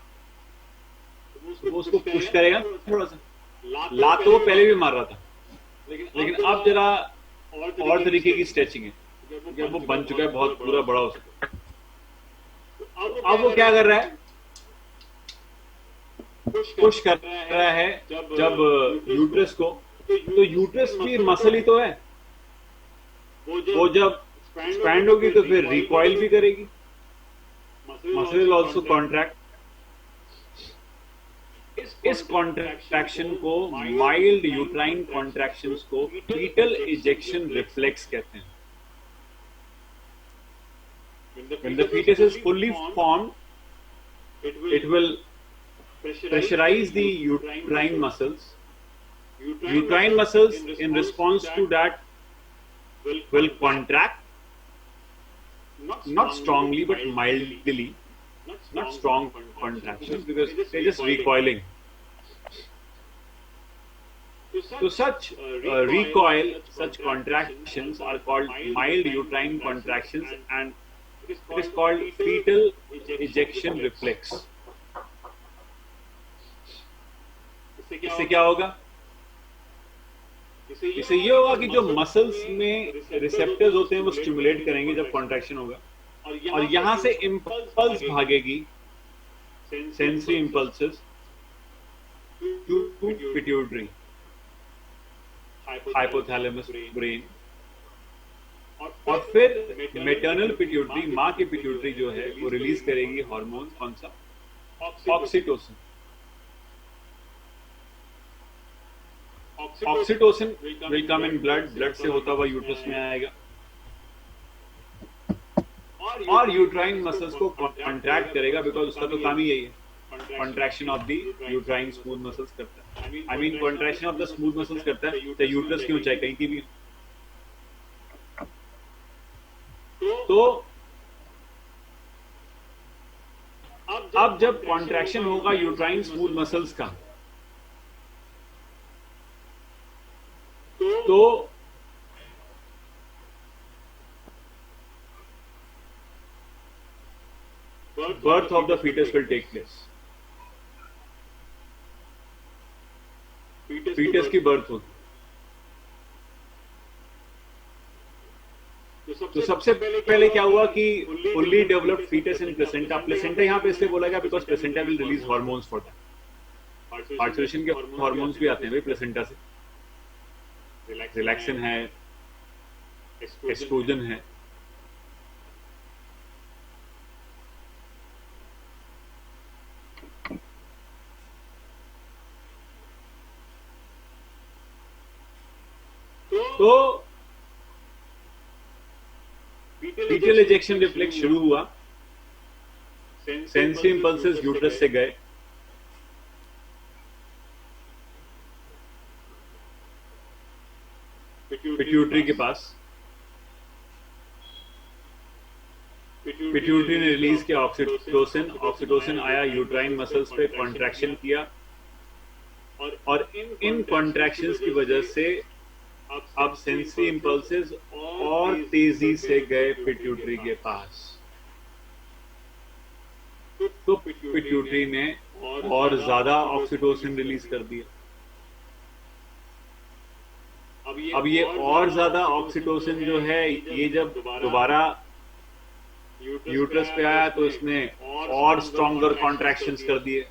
तो वो उसको पुश करेगा थोड़ा सा. लात तो वो पहले भी मार रहा था, लेकिन अब जरा और तरीके की स्ट्रेचिंग है, क्योंकि वो बन चुका है बहुत पूरा बड़ा हो चुका है. अब वो क्या कर रहा है, पुश कर रहा है जब यूट्रस को. तो यूट्रस भी मसल ही तो है, वो जब एक्सपैंड होगी तो फिर रिकॉइल भी करेगी. Muscle will also contract. इस कॉन्ट्रैक्शन को, माइल्ड यूट्राइन कॉन्ट्रैक्शंस को फीटल इजेक्शन रिफ्लेक्स कहते हैं. When the fetus is fully formed, it will pressurize the uterine muscles. Uterine muscles, in response to that, will contract, not strongly but mildly, not strong contractions, because they're just recoiling. So such recoil, such contractions are called mild uterine contractions, and it is called fetal ejection reflex. इससे क्या होगा? इससे ये होगा कि जो मसल्स में रिसेप्टर्स होते हैं वो स्टिमुलेट करेंगे जब कॉन्ट्रैक्शन होगा, और यहां से इंपल्स भागेगी, sensory impulses, to pituitary, hypothalamus, brain, और फिर मेटर्नल पिट्यूटरी, मां की पिट्यूटरी जो है वो रिलीज करेगी हार्मोन. कौन सा? Oxytocin. Oxytocin will come in blood, blood से होता हुआ यूट्रस में आएगा और यूट्राइन मसल्स को कॉन्ट्रैक्ट करेगा, बिकॉज उसका तो काम ही यही है, contraction of the uterine smooth muscles करता है. I mean contraction of the smooth muscles करता है, तो यूट्रस की ऊंचाई कहीं की भी. तो अब जब कॉन्ट्रैक्शन होगा यूट्राइन स्मूथ मसल्स का, तो birth of the fetus will take place. fetus की बर्थ होगी. तो सबसे पहले क्या हुआ कि fully developed fetus and placenta. Placenta यहाँ पे इसलिए बोला गया because placenta will release hormones for that. Parturition के हार्मोन्स भी आते हैं भाई प्लेसेंटा से. रिलैक्सन है, एस्ट्रोजन है. तो फीटल इजेक्शन रिफ्लेक्स शुरू हुआ, सेंसरी इंपल्सेस यूट्रस से गए, पिट्यूटरी के पास. पिट्यूटरी ने रिलीज किया ऑक्सीटोसिन. ऑक्सीटोसिन आया, यूट्राइन मसल्स पे कॉन्ट्रैक्शन किया, और इन कॉन्ट्रैक्शंस की वजह से अब सेंसरी इंपल्सेस और तेजी से गए पिट्यूटरी के पास. तो पिट्यूटरी ने और ज्यादा ऑक्सीटोसिन रिलीज कर दिया. अब ये और ज्यादा ऑक्सीटोसिन जो है, ये जब दोबारा यूट्रस पे आया तो इसने और स्ट्रॉन्गर कॉन्ट्रैक्शंस कर दिए,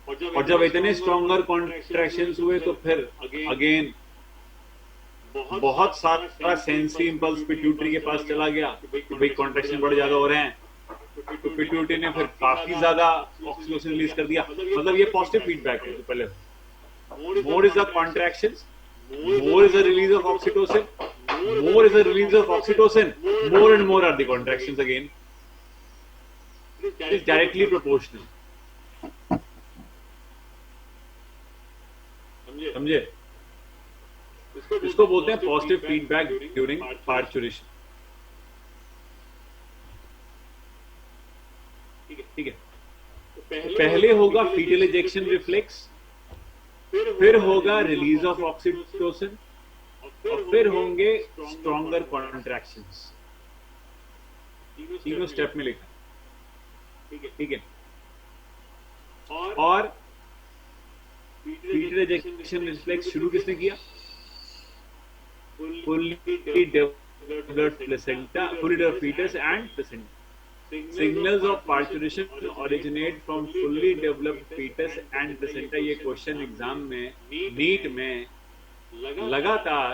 और जब इतने स्ट्रॉन्गर कॉन्ट्रैक्शंस हुए तो फिर अगेन बहुत सारा सेंसरी इंपल्स पिट्यूटरी के पास चला गया कि भाई कॉन्ट्रैक्शन बड़े ज्यादा हो रहे हैं, तो पिट्यूटरी ने फिर काफी ज्यादा ऑक्सीटोसिन रिलीज कर दिया। मतलब ये पॉजिटिव फीडबैक है। तो पहले more is the contractions, more is the release of oxytocin, more is the release of oxytocin, more and more are the contractions again. It is directly proportional. समझे? इसको बोलते हैं पॉजिटिव फीडबैक ड्यूरिंग पार्चुरेशन। ठीक है, पहले होगा फीटल इजेक्शन रिफ्लेक्स, फिर होगा रिलीज ऑफ ऑक्सीटोसिन, और फिर होंगे स्ट्रॉन्गर कॉन्ट्रैक्शंस। तीनों स्टेप में लिखा। ठीक है, और फीटल इजेक्शन रिफ्लेक्स शुरू किसने किया? fully developed placenta, fully developed fetus and placenta. Signals of parturition originate from fully developed fetus and placenta। ये क्वेश्चन एग्जाम में, नीट में लगातार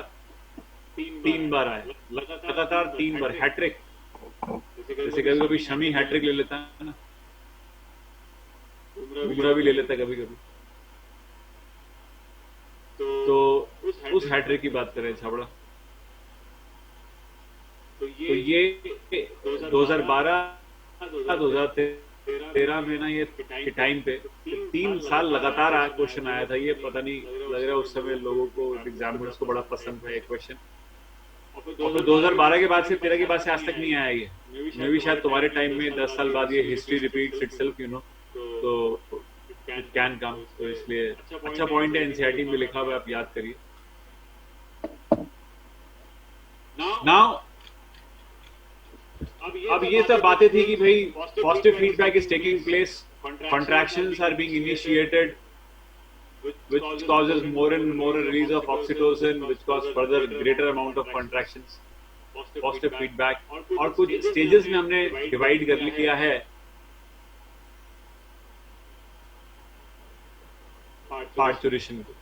3 बार आया, लगातार 3 बार, हैट्रिक। जैसे कभी कभी शमी हैट्रिक ले लेता है ना, बुमराह भी ले लेता है कभी कभी। तो उस हैट्रिक की बात करें छाबड़ा। तो ये 2012-2013 में ना, ये टाइम पे 3 साल लगातार क्वेश्चन आया था। ये पता नहीं, लग रहा है उस समय लोगों को, एग्जामिनर्स को बड़ा पसंद था ये क्वेश्चन। और फिर 2012 के बाद से, 13 के बाद से आज तक नहीं आया ये। मैं भी शायद तुम्हारे टाइम में 10 साल बाद ये history repeats itself, you know, तो इट कैन कम। तो इसलिए अच्छा पॉइंट है, एनसीईआरटी में लिखा हुआ, आप याद करिए। नाउ अब ये सब बातें थी कि भाई positive feedback is taking place, contractions are being initiated which causes more and more release of oxytocin, which cause further greater amount of contractions, positive feedback। और कुछ स्टेजेस में हमने डिवाइड कर लिया है पार्चुरेशन को।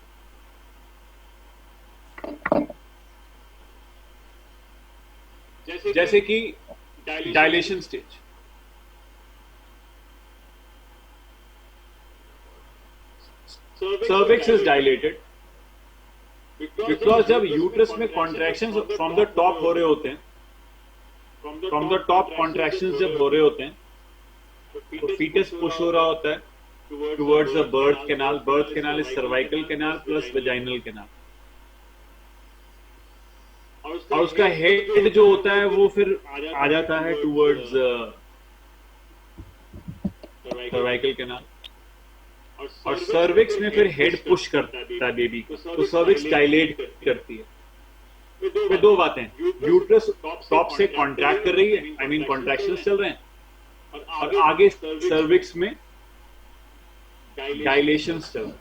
जैसे कि dilation stage. Cervix is dilated because जब यूट्रस में कॉन्ट्रैक्शंस फ्रॉम द टॉप हो रहे होते हैं, फ्रॉम द टॉप कॉन्ट्रैक्शंस जब हो रहे होते हैं, तो फीटस पुश हो रहा होता है towards the birth canal. Birth canal is cervical canal plus vaginal canal, और उसका हेड जो होता है वो फिर आ जाता है टुवर्ड्स सर्वाइकल कैनाल, और सर्विक्स में फिर हेड पुश करता है बेबी को, तो सर्विक्स डायलेट करती है। फिर 2 बातें, यूट्रस टॉप से कॉन्ट्रैक्ट कर रही है, आई मीन कॉन्ट्रैक्शंस चल रहे हैं, और आगे सर्विक्स में डायलेशंस चल रहे हैं।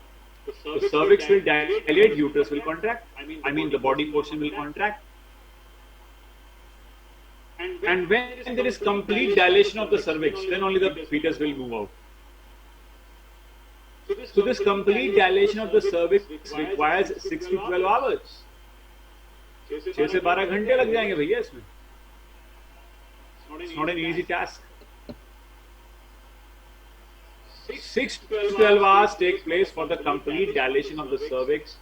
तो cervix will dilate, uterus will contract, I mean the body portion will contract. And when there is complete dilation of the cervix, then only the fetus will move out. So this complete dilation of the cervix requires 6 to 12 hours. 6 से 12 घंटे लग जाएंगे भैया इसमें। It's not an easy task. 6 to 12 hours take place for the complete dilation of the cervix.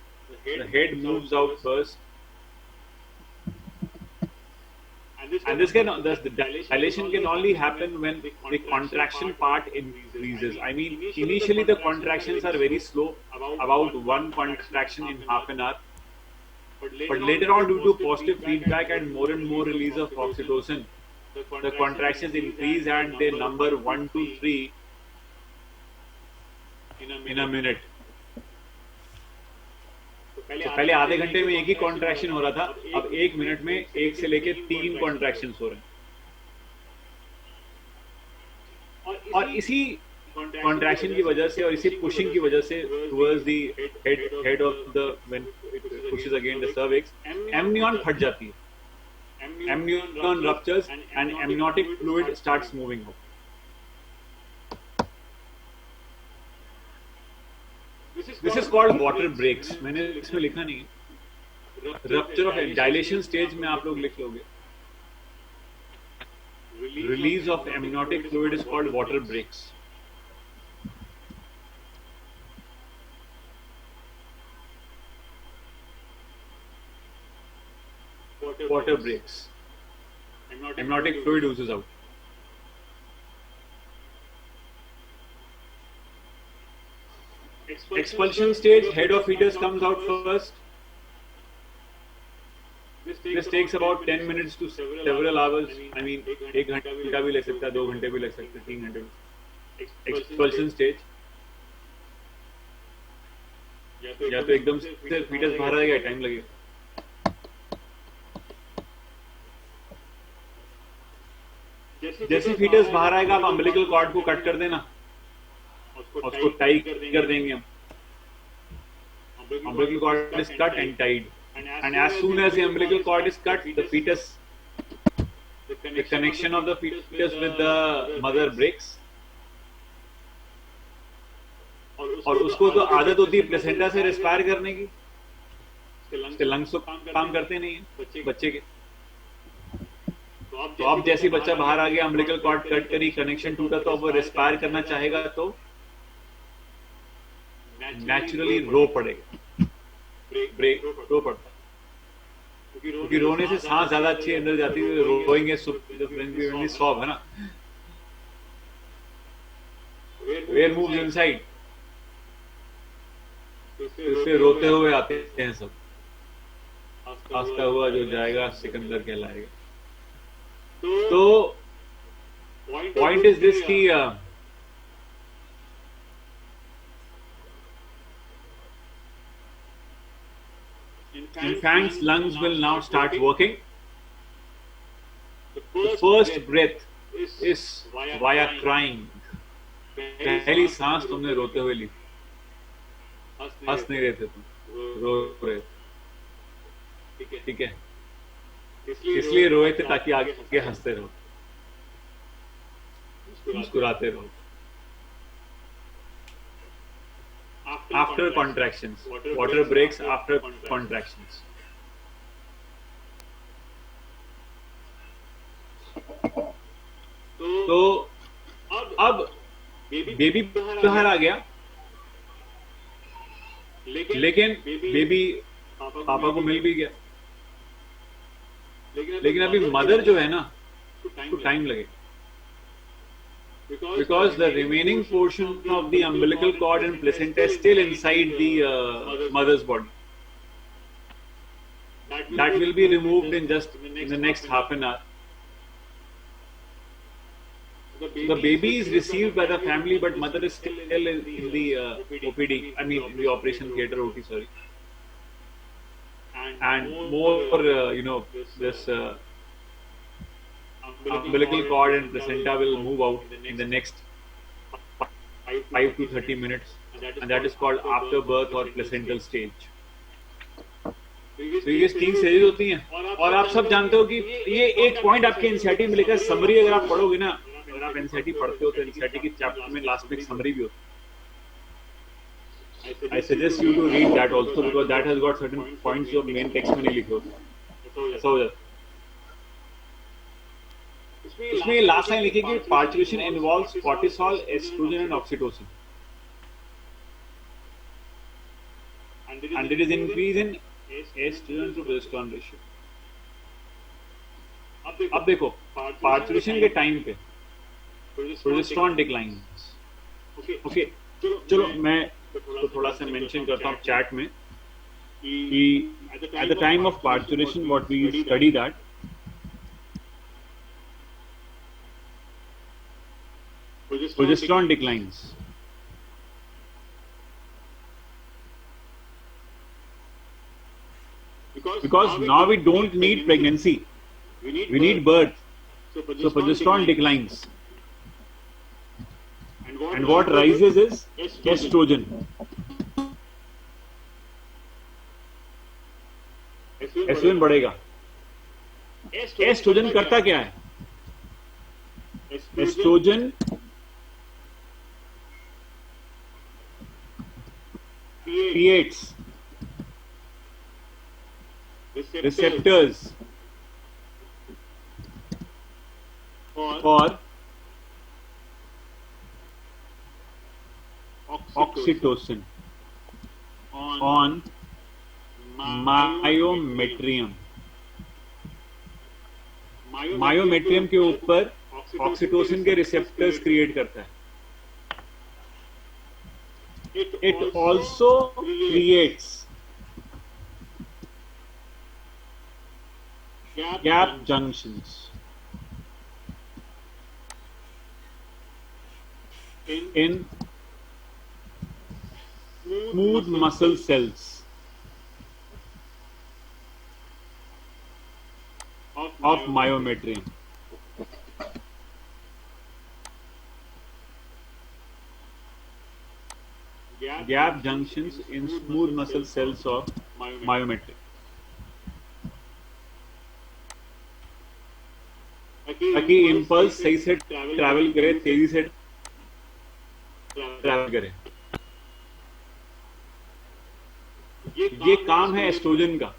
The head moves out first. And the dilation can only happen when the contraction part increases. I mean, initially the contractions are very slow, about 1 contraction in half an hour. But later on, due to positive feedback and more release of oxytocin, the contractions increase and they number 1 to 3 in a minute. तो पहले आधे घंटे में एक ही कॉन्ट्रैक्शन हो रहा था, अब 1 मिनट में 1 से लेके 3 कॉन्ट्रैक्शंस हो रहे हैं। और इसी कॉन्ट्रैक्शन की वजह से और इसी पुशिंग की वजह से towards the head of the when it pushes against the cervix, amnion फट जाती है। amnion ruptures and amniotic fluid starts moving out. This is called water breaks. मैंने इसमें लिखा नहीं है. Rupture of dilation stage में आप लोग लिख लोगे. Release of amniotic fluid is called water breaks. Water breaks. Amniotic fluid oozes out. Expulsion stage, head of fetus comes out first. This takes about 10 minutes to several hours. I mean, 1 घंटा भी लग सकता है, 2 घंटे भी लग सकते हैं, 3 घंटे भी. Expulsion stage. या तो एकदम से fetus बाहर आएगा, टाइम लगेगा. जैसे fetus बाहर आएगा, आप umbilical cord को कट कर देना, उसको टाई कर देंगे हम. Umbilical cord is cut and tied. And as soon as the umbilical cord is cut, the fetus, the connection of the fetus with the mother breaks. और उसको तो आदत होती है प्लेसेंटा से रेस्पायर करने की. उसके लंग्स तो काम करते नहीं है बच्चे के. तो अब जैसे बच्चा बाहर आ गया, umbilical cord कट करी, कनेक्शन टूटा, तो अब वो रेस्पायर करना चाहेगा तो नेचुरली रो पड़ेगा. रो पड़ता है, क्योंकि रोने से सांस ज्यादा अच्छी अंदर जाती है. रोएंगे सॉब है ना. Air moves inside. इससे रोते हुए आते हैं सब. आस्ता हुआ जो जाएगा सिकंदर कहलाएगा. तो पॉइंट इज दिस की infant's lungs will now start working. The first breath is via crying. पहली सांस तुमने रोते हुए ली. हंस नहीं रहे थे तुम, रो रहे. ठीक है, इसलिए रोए थे ताकि आगे हंसते रहो, मुस्कुराते रहो. After contractions, water breaks after contractions. तो अब बेबी बाहर आ गया, लेकिन बेबी पापा को मिल भी गया. लेकिन अभी मदर जो है ना, उसको टाइम लगेगा. Because the remaining portion of the umbilical cord and placenta is still inside the mother's body. That will be removed in the next half an hour. The baby is received by the family, but mother is still in the OPD. I mean, in the operation theatre OT. Sorry. And more, this. Umbilical cord and placenta will move out in the next 5 to 30 minutes, and that is called after birth or placental stage. तो ये 3 स्टेजेस होती हैं, और आप सब जानते हो कि ये एक पॉइंट आपके एनसीईआरटी में लिखा है. समरी अगर आप पढ़ोगे ना, अगर आप एनसीईआरटी पढ़ते हो तो एनसीईआरटी के चैप्टर में लास्ट में एक समरी भी होती है. I suggest you to read that also, because that has got certain points जो मेन टेक्स्ट में नहीं लिखे होते. ऐसा हो जाता. उसमें लास्ट लाइन लिखी कि parturition involves cortisol, estrogen and oxytocin, and there is increase in estrogen to progesterone ratio. अब देखो, पार्चुरेशन के टाइम पे प्रोजेस्टेरोन डिक्लाइंस. ओके, चलो मैं तो थोड़ा सा मेंशन करता हूँ चैट में कि at the time of parturition what we study that progesterone declines. Because now we don't need pregnancy, we need birth. So progesterone declines, and what rises is estrogen. Estrogen बढ़ेगा. एस्ट्रोजन करता क्या है? Estrogen creates receptors for oxytocin on myometrium. Myometrium के ऊपर ऑक्सीटोसिन के रिसेप्टर्स क्रिएट करता है. It also creates gap junctions in smooth muscle cells of myometrium. Gap junctions in smooth muscle cells of myometrium. ताकि इम्पल्स सही से ट्रैवल करे, तेजी से ट्रैवल करे. ये काम है एस्ट्रोजन का.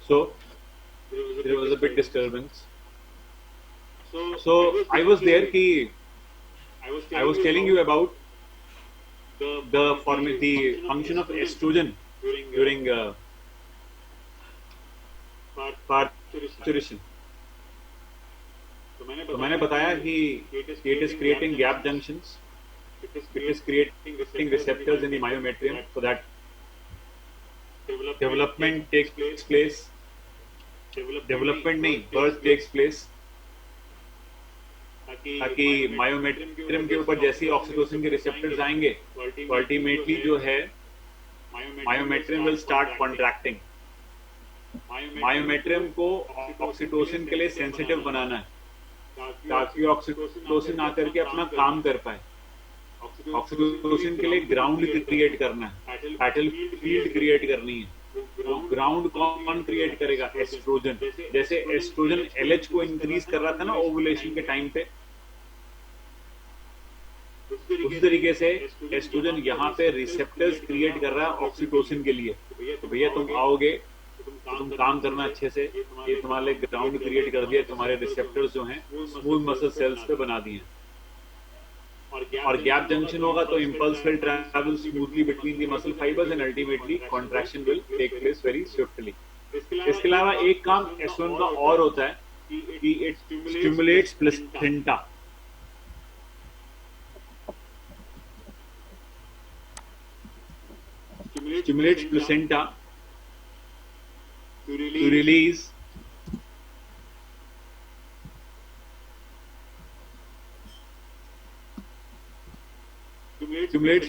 So there was a bit disturbance. So I was there कि I was telling you about the function of estrogen during parturition. तो मैंने बताया कि it is creating gap junctions, it is creating receptors in the myometrium so that development takes place. Development नहीं, birth takes place. ताकि मायोमेट्रियम के ऊपर जैसे ही ऑक्सीटोसिन के रिसेप्टर्स आएंगे, अल्टीमेटली जो है myometrium will start contracting. Myometrium को ऑक्सीटोसिन के लिए सेंसिटिव बनाना है ताकि ऑक्सीटोसिन आकर के अपना काम कर पाए. ऑक्सीटोसिन के लिए ग्राउंड क्रिएट करना है, बैटल फील्ड क्रिएट करनी है. तो ग्राउंड कौन क्रिएट करेगा? एस्ट्रोजन. जैसे एस्ट्रोजन एलएच को इंक्रीज कर रहा था ना ओवुलेशन के टाइम पे, उस तरीके से एस्ट्रोजन यहाँ पे रिसेप्टर्स क्रिएट कर रहा है ऑक्सीटोसिन के लिए. तो भैया तुम आओगे, तुम काम करना अच्छे से, ये तुम्हारे ग्राउंड क्रिएट कर दिया, तुम्हारे रिसेप्टर्स जो हैं स्मूथ मसल सेल्स पे बना दिए. और गैप जंक्शन होगा तो impulse will travel smoothly between the muscle fibers and ultimately contraction will take place very swiftly. इसके अलावा एक काम S1 का और होता है कि it stimulates placenta. Stimulates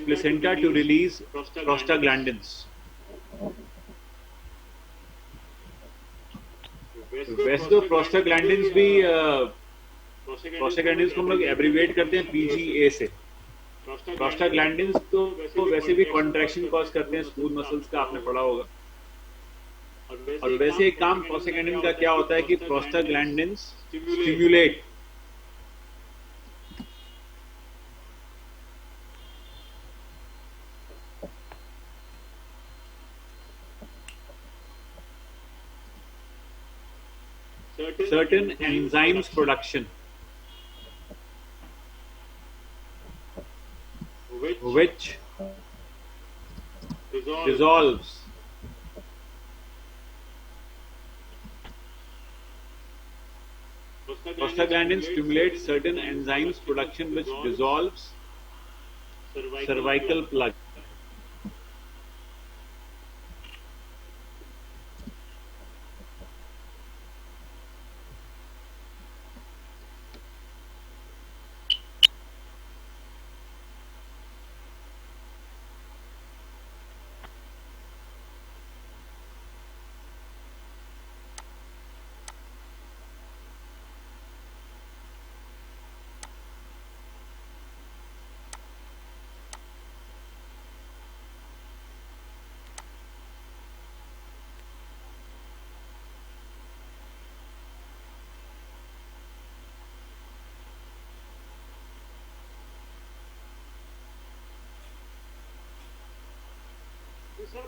placenta to release prostaglandins. वैसे तो prostaglandins भी prostaglandins को हम लोग एब्रीविएट करते हैं PGA से. prostaglandins तो वैसे भी कॉन्ट्रैक्शन कॉज करते हैं स्मूथ मसल्स का, आपने पढ़ा होगा. और वैसे एक काम prostaglandin का क्या होता है कि prostaglandins stimulate certain enzymes production which dissolves prostaglandins stimulate certain enzymes production which dissolves cervical plug.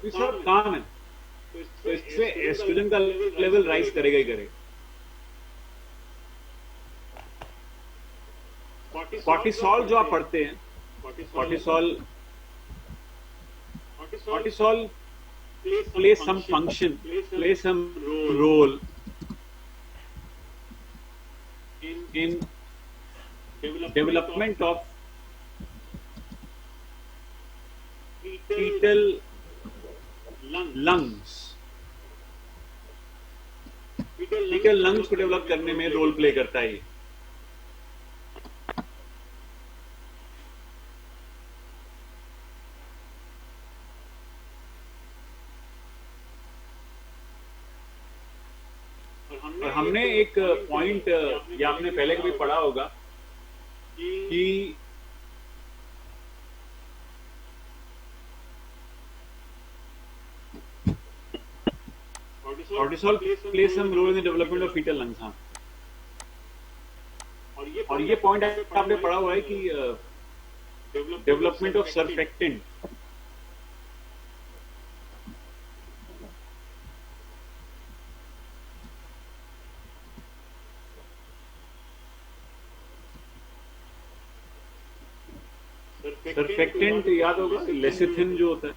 ये सब काम है, तो इससे एस्ट्रोजन का लेवल राइज करेगा ही करेगा. कॉर्टिसोल जो आप पढ़ते हैं, cortisol plays some function, plays some role in development of fetal lungs. fetal lungs को डेवलप करने में रोल प्ले करता है ये. और हमने एक पॉइंट या आपने पहले कभी पढ़ा होगा कि cortisol plays some role in the development of fetal lungs. हाँ, और ये पॉइंट आपने पढ़ा हुआ है कि डेवलपमेंट ऑफ सर्फेक्टेंट. सर्फेक्टेंट याद होगा, लेसिथिन जो होता है,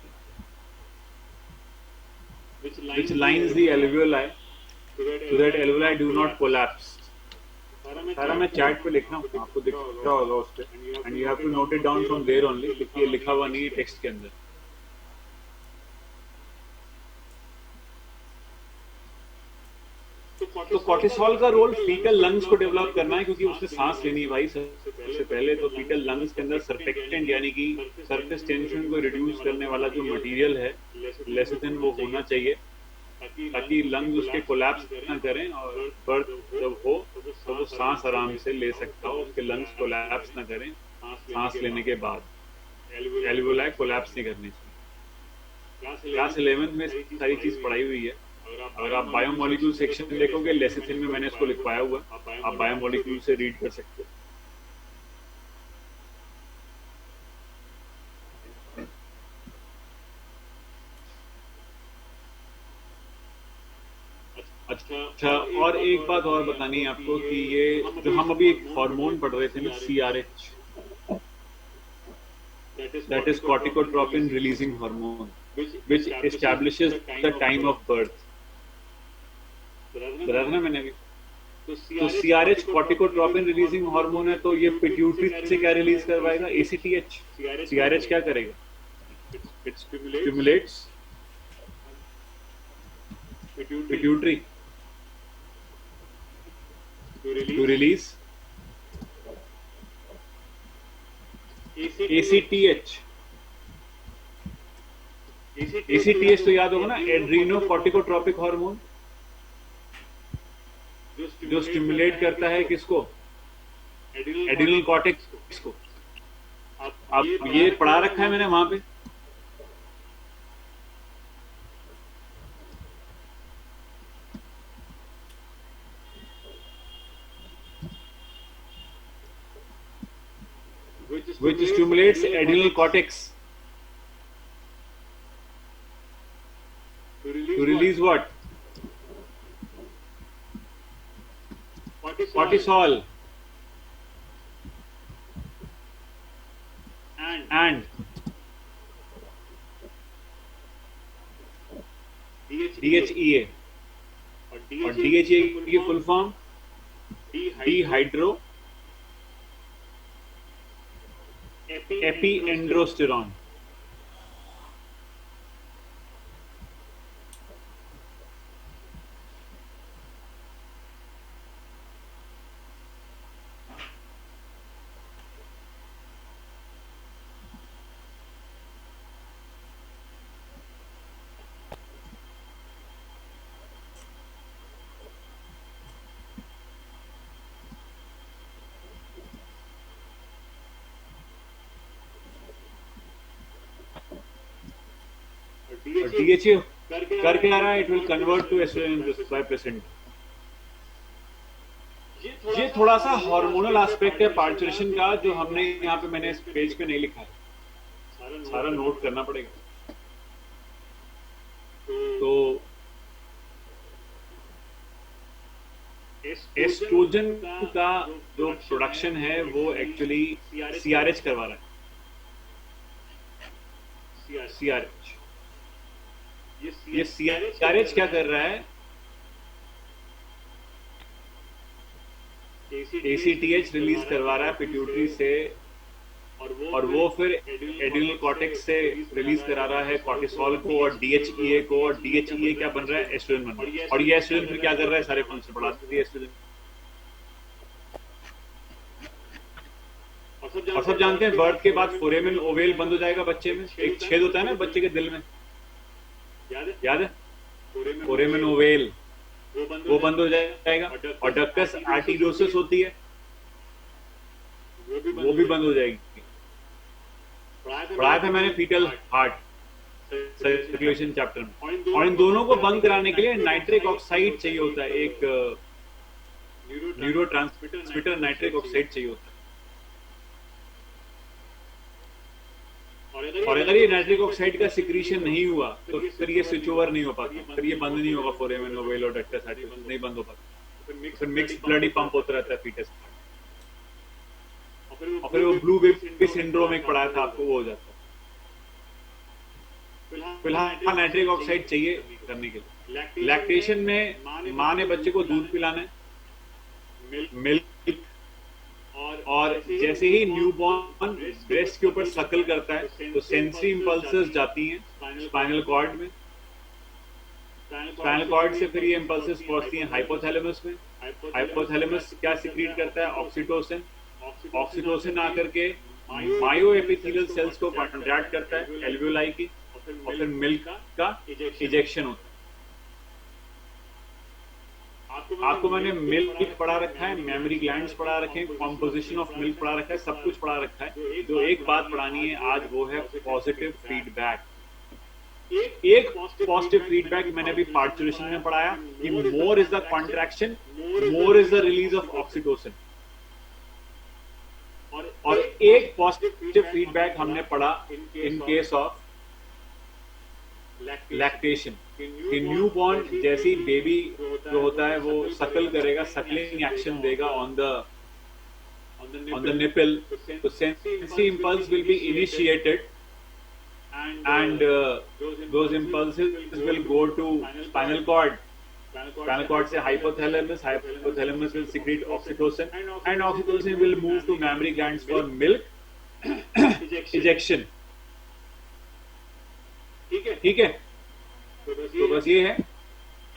which lines the alveoli so that alveoli do not collapse. सारा मैं चैट पे लिख रहा हूँ, आपको दिख रहा होगा उस पे, and you have to note it down from there only, क्योंकि ये लिखा हुआ नहीं है टेक्स्ट के अंदर. तो कॉर्टिसोल का रोल फीटल लंग्स को डेवलप करना है, क्योंकि उसने सांस लेनी है भाई. सबसे पहले तो फीटल लंग्स के अंदर सर्फेक्टेंट यानी कि सरफेस टेंशन को रिड्यूस करने वाला जो मटेरियल है लेसिथिन, वो होना चाहिए ताकि लंग्स उसके कोलैप्स ना करें, और बर्थ जब हो तो वो सांस आराम से ले सकता हो, उसके लंग्स कोलैप्स ना करें सांस लेने के बाद. एल्वेओलाई कोलैप्स नहीं करनी चाहिए. क्लास 11 में सारी चीज पढ़ाई हुई है. अगर आप बायोमोलिक्यूल सेक्शन देखोगे, लेसिथिन में मैंने इसको लिखवाया हुआ, आप बायोमोलिक्यूल से रीड कर सकते हो. अच्छा, और एक बात और बतानी है आपको कि ये जो हम अभी एक हार्मोन पढ़ रहे थे ना, CRH, that is corticotropin releasing hormone, which establishes the time of birth. बता ना मैंने अभी। तो CRH कॉर्टिकोट्रोपिन रिलीजिंग हार्मोन है, तो ये पिट्यूटरी से क्या रिलीज करवाएगा? ACTH। CRH क्या करेगा? It stimulates pituitary to release ACTH। ACTH तो याद होगा ना, एड्रीनो कॉर्टिकोट्रोपिक हार्मोन, जो स्टिमुलेट करता है किसको? एड्रिनल कॉर्टेक्स को। अब ये पढ़ा रखा है मैंने वहां पे। which stimulates adrenal cortex to release what? Cortisol and DHEA। और DHEA की full form dehydroepiandrosterone. DHA कर क्या रहा है? It will convert to estrogen by placenta. ये थोड़ा सा हार्मोनल एस्पेक्ट है पार्चुरेशन का, जो हमने यहाँ पे मैंने इस पेज पे नहीं लिखा है, सारा नोट करना पड़ेगा। तो एस्ट्रोजन का जो प्रोडक्शन है वो एक्चुअली CRH करवा रहा है। CRH, ये CRH क्या कर रहा है? ACTH रिलीज करवा रहा है पिट्यूटरी से, और वो फिर एड्रिनल कॉर्टेक्स से रिलीज करा रहा है कॉर्टिसोल को और DHEA को, और DHEA क्या बन रहा है? एस्ट्रोजन बन रहा है। और ये एस्ट्रोजन फिर क्या कर रहा है? सारे फंक्शन बढ़ा देती है एस्ट्रोजन। और सब जानते हैं बर्थ के बाद फोरेमेन ओवेल बंद हो जाएगा बच्चे में। एक छेद होता है ना बच्चे के दिल में, याद है? फोरेमेन ओवेल, वो बंद हो जाएगा। और डक्टस आर्टेरियोसस होती है, वो भी बंद हो जाएगी। पढ़ाया था मैंने फीटल हार्ट सर्कुलेशन चैप्टर में। और इन दोनों को बंद कराने के लिए नाइट्रिक ऑक्साइड चाहिए होता है, एक न्यूरोट्रांसमीटर नाइट्रिक ऑक्साइड चाहिए होता है। और अगर ये नाइट्रिक ऑक्साइड का सिक्रीशन नहीं हुआ तो फिर ये स्विच ओवर नहीं हो पाता, फिर ये बंद नहीं होगा। फोरेमेन ओवेल और डक्टस आर्टेरियोसस नहीं बंद हो पाता, फिर मिक्स ब्लड ही पंप होता रहता है फीटस। और फिर वो ब्लू बेबी सिंड्रोम एक पढ़ाया था आपको, वो हो जाता है। फिलहाल नाइट्रिक ऑक्साइड चाहिए करने के लिए। लैक्टेशन में माँ ने बच्चे को दूध पिलाना है, मिल्क, और जैसे ही न्यूबॉर्न ब्रेस्ट के ऊपर सकल करता है तो सेंसरी इंपल्सेस जाती हैं स्पाइनल कॉर्ड में। स्पाइनल कॉर्ड से फिर ये इंपल्सेस पहुंचती हैं हाइपोथैलेमस में। हाइपोथैलेमस क्या सिक्रीट करता है? ऑक्सीटोसिन। ऑक्सीटोसिन आकर के मायो एपिथेलियल सेल्स को कॉन्ट्रैक्ट करता है एल्वियोलाई की, और फिर मिल्क का इजेक्शन होता है। आपको मैंने मिल्क पढ़ा रखा है, मेमोरी ग्लैंड्स पढ़ा रखे हैं, कॉम्पोजिशन ऑफ मिल्क पढ़ा रखा है, सब कुछ पढ़ा रखा है। जो एक बात पढ़ानी है आज वो है पॉजिटिव फीडबैक। एक पॉजिटिव फीडबैक मैंने अभी पार्चुरेशन में पढ़ाया कि more is the contraction, more is the release of oxytocin. और एक पॉजिटिव फीडबैक हमने पढ़ा इन केस ऑफ लैक्टेशन कि न्यूबॉर्न जैसी बेबी जो होता है वो सकल करेगा, सकलिंग एक्शन देगा on the on the nipple, the sensory impulse will be initiated, and those impulses will go to spinal cord. Spinal cord से hypothalamus. Hypothalamus will secrete oxytocin, and oxytocin will move to mammary glands for milk ejection. ठीक है, तो बस ये है।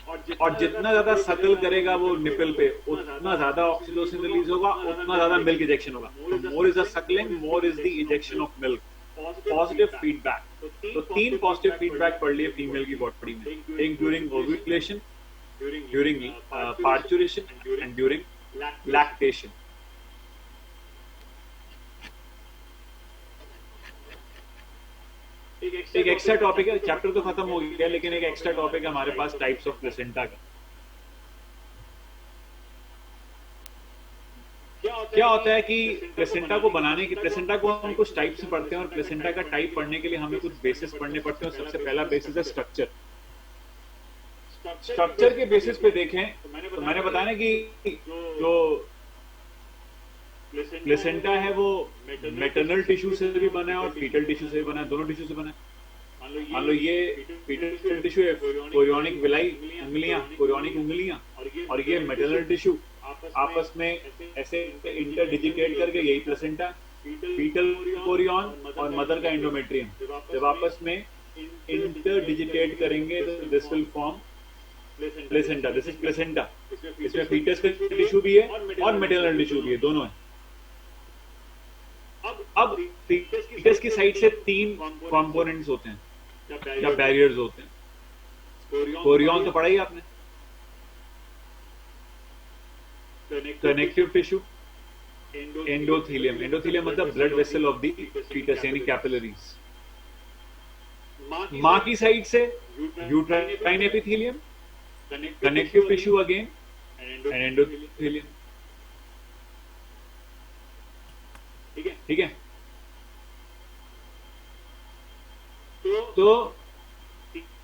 और जितना ज्यादा सकल करेगा वो निपल पे, उतना ज्यादा ऑक्सीटोसिन रिलीज होगा, उतना ज्यादा मिल्क इजेक्शन होगा। More is the Suckling, more is the ejection of milk. Positive feedback, तो 3 पॉजिटिव फीडबैक पढ़ लिए फीमेल की बॉडी में, एक during ovulation, during parturition and during lactation. एक एक्स्ट्रा टॉपिक है, चैप्टर तो खत्म हो गया, लेकिन एक एक्स्ट्रा टॉपिक है हमारे पास टाइप्स ऑफ प्लेसेंटा का। क्या होता है कि प्लेसेंटा को बनाने की, प्लेसेंटा को हम कुछ टाइप से पढ़ते हैं, और प्लेसेंटा का टाइप पढ़ने के लिए हमें कुछ बेसिस पढ़ने पड़ते हैं। सबसे पहला बेसिस है स्ट्रक्चर। स्ट्रक्चर के बेसिस पे देखें तो मैंने बताया ना कि जो प्लेसेंटा है वो मैटरनल टिश्यू से भी बना है और फीटल टिश्यू से भी बना है, दोनों टिश्यू से बना है। मान लो ये फीटल टिश्यू है, कोरियोनिक विलाई उंगलियां, कोरियोनिक उंगलियां, और ये मैटरनल टिश्यू आपस में ऐसे इंटरडिजिटेट करके, यही प्लेसेंटा। फीटल कोरियन और मदर का एंडोमेट्रियम जब आपस में इंटरडिजिटेट करेंगे तो this will form placenta. This is placenta. इसमें फीटस का टिश्यू भी है और मैटरनल टिश्यू भी है, दोनों है। अब फीटस की साइड से 3 कंपोनेंट्स होते हैं या बैरियर्स होते हैं। कोरियन तो पढ़ा ही आपने। Connective tissue, endothelium. एंडोथीलियम मतलब blood vessel of the fetus, यानी कैपिलरीज। मां की साइड से uterine epithelium, connective tissue again, and endothelium. ठीक है, तो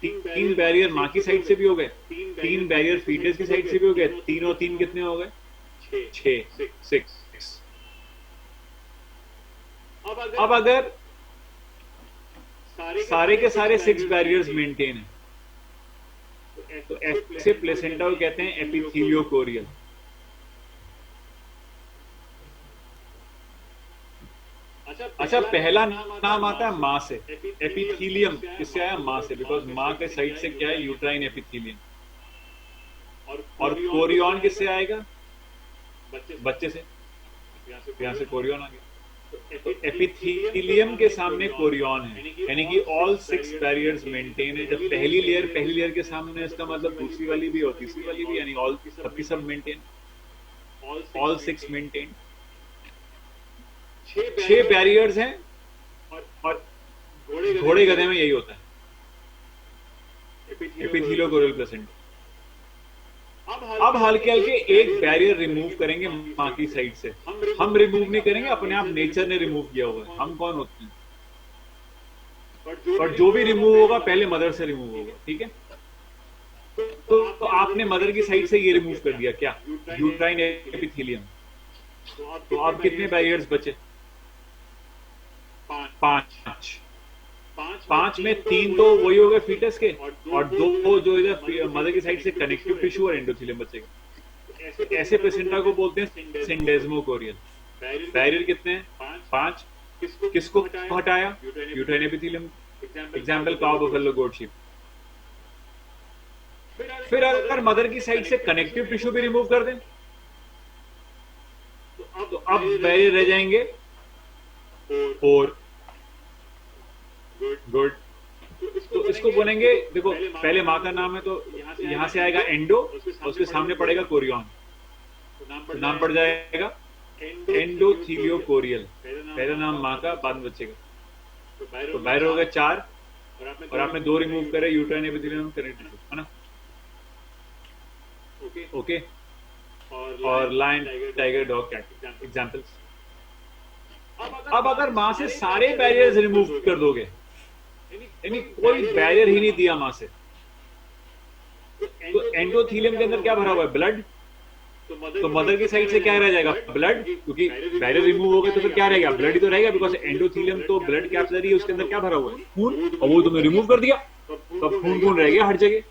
3 बैरियर मां की साइड से भी हो गए, 3 बैरियर फीटस की साइड से भी हो गए। 3 और 3 कितने हो गए? 6। अब अगर सारे के सारे 6 बैरियर्स मेंटेन है तो ऐसे प्लेसेंटा को कहते हैं एपिथेलियोकोरियल। अच्छा, पहला नाम आता है मां से। एपिथेलियम किससे आया? मां से, बिकॉज मां के साइड से क्या है? Uterine epithelium. और कोरियन किससे आएगा? बच्चे से, यहां से कोरियन आ गया। तो एपिथेलियम के सामने कोरियन है, यानी कि ऑल 6 बैरियर्स मेंटेन है। जब पहली लेयर के सामने, इसका मतलब दूसरी वाली भी और तीसरी वाली भी, यानी ऑल सबकी सब मेंटेन, ऑल 6 मेंटेन। 6 बैरियर्स हैं, और घोड़े गधे में यही होता है, एपिथेलियोकोरियल प्लेसेंटा। अब हल्के एक बैरियर रिमूव करेंगे मां की साइड से। हम रिमूव नहीं करेंगे, अपने आप नेचर ने रिमूव किया हुआ है। हम कौन होते हैं? पर जो भी रिमूव होगा पहले मदर से रिमूव होगा। ठीक है, तो आपने मदर की साइड से ये रिमूव कर दिया, क्या? Uterine epithelium. तो अब कितने बैरियर्स बचे? 5 में 3 तो वही हो गए फीटस के, और 2 जो इधर मदर की साइड से कनेक्टिव टिश्यू और एंडोथेलियम बचेगा। ऐसे प्लेसेंटा को बोलते हैं सिंडेस्मोकोरियल। बैरियर कितने हैं? 5। किसको हटाया? Uterine epithelium. Example cow, buffalo, goat, sheep. फिर अगर मदर की साइड से कनेक्टिव टिश्यू भी रिमूव कर दें तो अब बैरियर रह जाएंगे 4। गुड। तो इसको बोलेंगे, देखो पहले मां का नाम है तो यहां से आएगा एंडो, उसके सामने पड़ेगा कोरियन, तो नाम पड़ जाएगा एंडोथेलियोकोरियल। पहला नाम मां का, बाद में बच्चे का। तो बैरियर हो गए 4, और आपने 2 रिमूव करे, यूट्राइन एपिथेलियम, कनेक्टिव, है ना? ओके। और lion, tiger, dog, cat examples. अब अगर मां से सारे बैरियर्स रिमूव कर दोगे, यानी कोई बैरियर ही नहीं दिया मां से, तो एंडोथेलियम के अंदर क्या भरा हुआ है? ब्लड। तो मदर की साइड से क्या रह जाएगा? ब्लड, क्योंकि बैरियर रिमूव हो गए तो फिर क्या रहेगा? ब्लड ही तो रहेगा, बिकॉज एंडोथेलियम तो ब्लड कैपिलरी है, उसके अंदर क्या भरा हुआ है? खून, और वो तुमने रिमूव कर दिया तो खून खून रह गया हर जगह।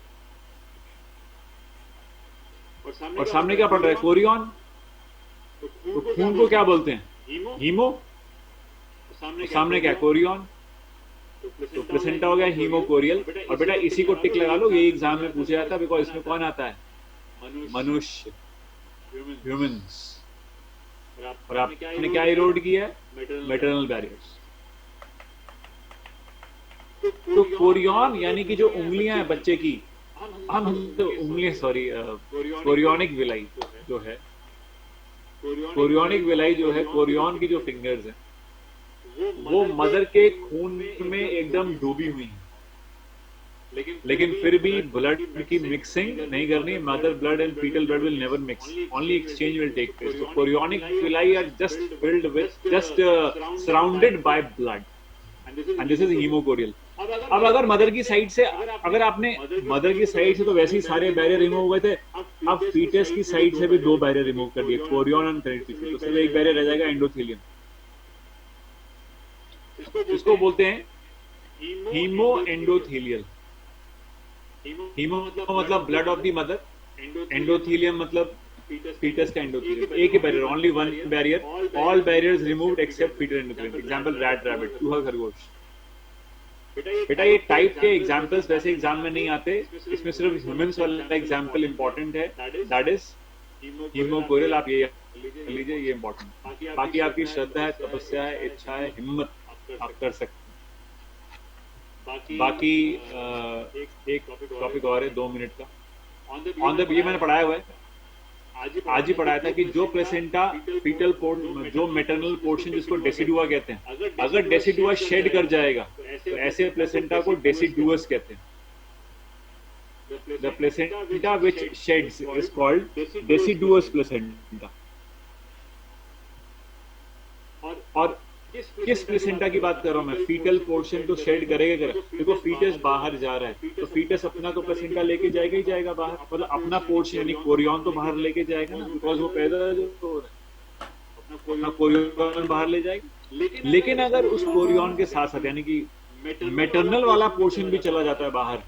और सामने क्या पड़ रहा है? कोरियन। तो खून को क्या बोलते हैं? हीमो। सामने क्या? कोरियन। तो प्लेसेंटा हो गया हीमोकोरियल। और बेटा इसी को टिक लगा लो, ये एग्जाम में पूछा जाता है, बिकॉज इसमें कौन आता है? मनुष्य, ह्यूमंस। और आपने क्या इरोड किया है? Maternal barriers. तो कोरियन यानी कि जो उंगलियां हैं बच्चे की, हम तो उंगलियां, सॉरी, कोरियोनिक विलाई जो है, कोरियोनिक विलाई जो है, कोरियन की जो फिंगर्स हैं वो मदर के खून में एकदम डूबी हुई हैं, लेकिन फिर भी ब्लड की मिक्सिंग नहीं करनी। Mother blood and foetal blood will never mix, only exchange will take place. तो chorionic villi are just filled with, just surrounded by blood, and this is haemochorial. अब अगर मदर की साइड से, अगर आपने मदर की साइड से तो वैसे ही सारे बैरियर रिमूव हुए थे, अब फीटस की साइड से भी 2 बैरियर रिमूव कर दिए, कोरियन एंड कनेक्टिव टिश्यू, तो सिर्फ एक बैरियर रह जाएगा, एंडोथेलियम। इसको बोलते हैं हीमो एंडोथेलियल। हीमो मतलब blood of the mother, endothelium मतलब फीटस का एंडोथेलियम। एक ही barrier, only one barrier, all barriers removed except foetal endothelium. Example rat, rabbit, चूहा, खरगोश। बेटा ये टाइप के एग्जांपल्स वैसे एग्जाम में नहीं आते, इसमें सिर्फ ह्यूमंस वाला एग्जांपल इंपॉर्टेंट है, दैट इज हीमोकोरियल। आप ये लीजिए, ये इंपॉर्टेंट। बाकी आपकी श्रद्धा है, तपस्या है, इच्छा है, हिम्मत, आप कर सकते हैं। बाकी एक टॉपिक और है 2 मिनट का, ऑन द, ये मैंने पढ़ाया हुआ है, आज ही पढ़ाया था कि जो प्लेसेंटा फीटल जो मैटरनल पोर्शन जिसको डेसिडुआ कहते हैं, अगर डेसिडुआ शेड कर जाएगा तो ऐसे प्लेसेंटा को डेसिडुअस कहते हैं। The placenta which shades is called deciduous placenta. और किस प्लेसेंटा की बात कर रहा हूं मैं? फीटल पोर्शन तो शेड करेगा। देखो फीटस बाहर जा रहा है तो फीटस अपना तो प्लेसेंटा लेके जाएगा ही जाएगा बाहर, मतलब अपना पोर्शन यानी कोरियन तो बाहर लेके जाएगा ना, बिकॉज वो पैदा जो हो रहा है अपना कोरियन बाहर ले जाएगा। लेकिन अगर उस कोरियन के साथ साथ यानी कि मैटरनल वाला पोर्शन भी चला जाता है बाहर,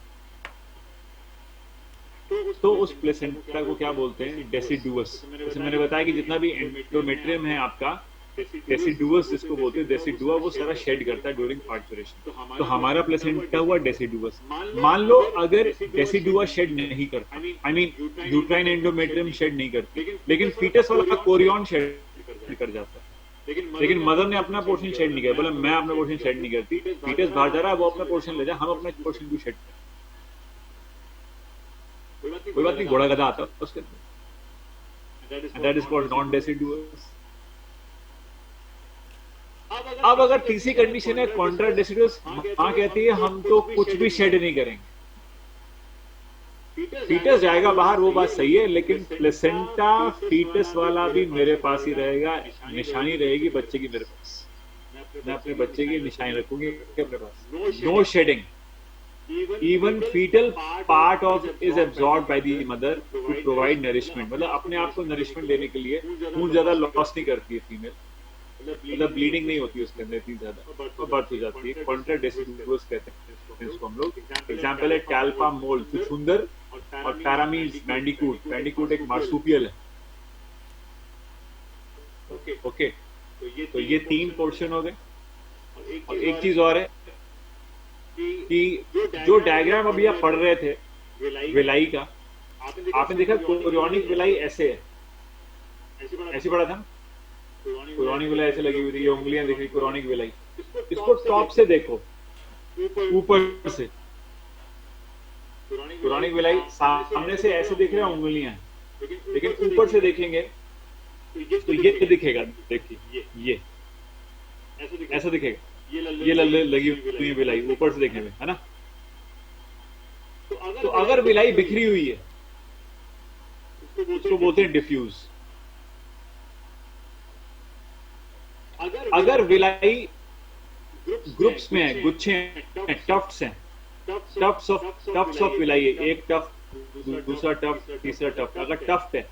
तो उस प्लेसेंटा को क्या बोलते हैं? डेसिडुअस। जैसे मैंने बताया कि जितना भी एंडोमेट्रियम है आपका, डेसिडुअस जिसको बोलते हैं, डेसिडुआ वो सारा शेड करता है ड्यूरिंग पार्चुरेशन। तो हमारा प्लेसेंटा हुआ डेसिडुअस। मान लो अगर डेसिडुआ शेड नहीं करता, I mean uterine endometrium shed नहीं करती, लेकिन फीटस वाला कोरियन शेड कर जाता है, लेकिन मदर ने अपना पोर्शन शेड नहीं किया, बोला मैं अपना पोर्शन शेड नहीं करती, फीटस बाहर जा रहा है, वो अपना पोर्शन ले जाए, हम अपना पोर्शन भी शेड करें। कोई बात नहीं, घोड़ा गधा आता है उसके अंदर, that is called non deciduous. अब अगर तीसरी कंडीशन है कॉन्ट्रा डेसिडुअस, मां कहती है हम तो कुछ भी शेड नहीं करेंगे, फीटस जाएगा बाहर, वो बात सही है, लेकिन प्लेसेंटा फीटस वाला भी मेरे पास ही रहेगा, निशानी रहेगी बच्चे की मेरे पास, मैं अपने बच्चे की निशानी रखूंगी अपने पास। No shedding, even foetal part of is absorbed by the mother to provide nourishment, मतलब अपने आप को नरिशमेंट देने के लिए खून ज्यादा लॉस नहीं करती है फीमेल, मतलब ब्लीडिंग नहीं होती उसके अंदर इतनी ज्यादा, और बर्थ हो जाती है। कॉन्ट्रा डेसिडुअस कहते हैं इसको हम लोग। एग्जांपल है कैल्पा मोल, चुचुंदर, और पैरामीज बैंडिकूट। बैंडिकूट एक मार्सुपियल है। ओके, तो ये 3 पोर्शन हो गए। और एक चीज और है कि जो डायग्राम अभी आप पढ़ रहे थे विलाई का, आपने देखा कोरियोनिक विलाई ऐसे है, ऐसे पढ़ा था ना, कोरियोनिक विलाई ऐसे लगी हुई थी, ये उंगलियां दिख रही कोरियोनिक विलाई। इसको टॉप से देखो, ऊपर से कोरियोनिक विलाई सामने से ऐसे दिख रहे हैं उंगलियां, लेकिन ऊपर से देखेंगे तो ये दिखेगा, देखिए ये ऐसा दिखेगा, ये लगी हुई है विलाई ऊपर से देखने में, है ना। तो अगर विलाई बिखरी हुई है उसको बोलते हैं डिफ्यूज। अगर विलाई ग्रुप्स में है, गुच्छे हैं, टफ्ट्स हैं, टफ्ट्स ऑफ विलाई है, एक टफ्ट, दूसरा टफ्ट, तीसरा टफ्ट, अगर टफ्ट है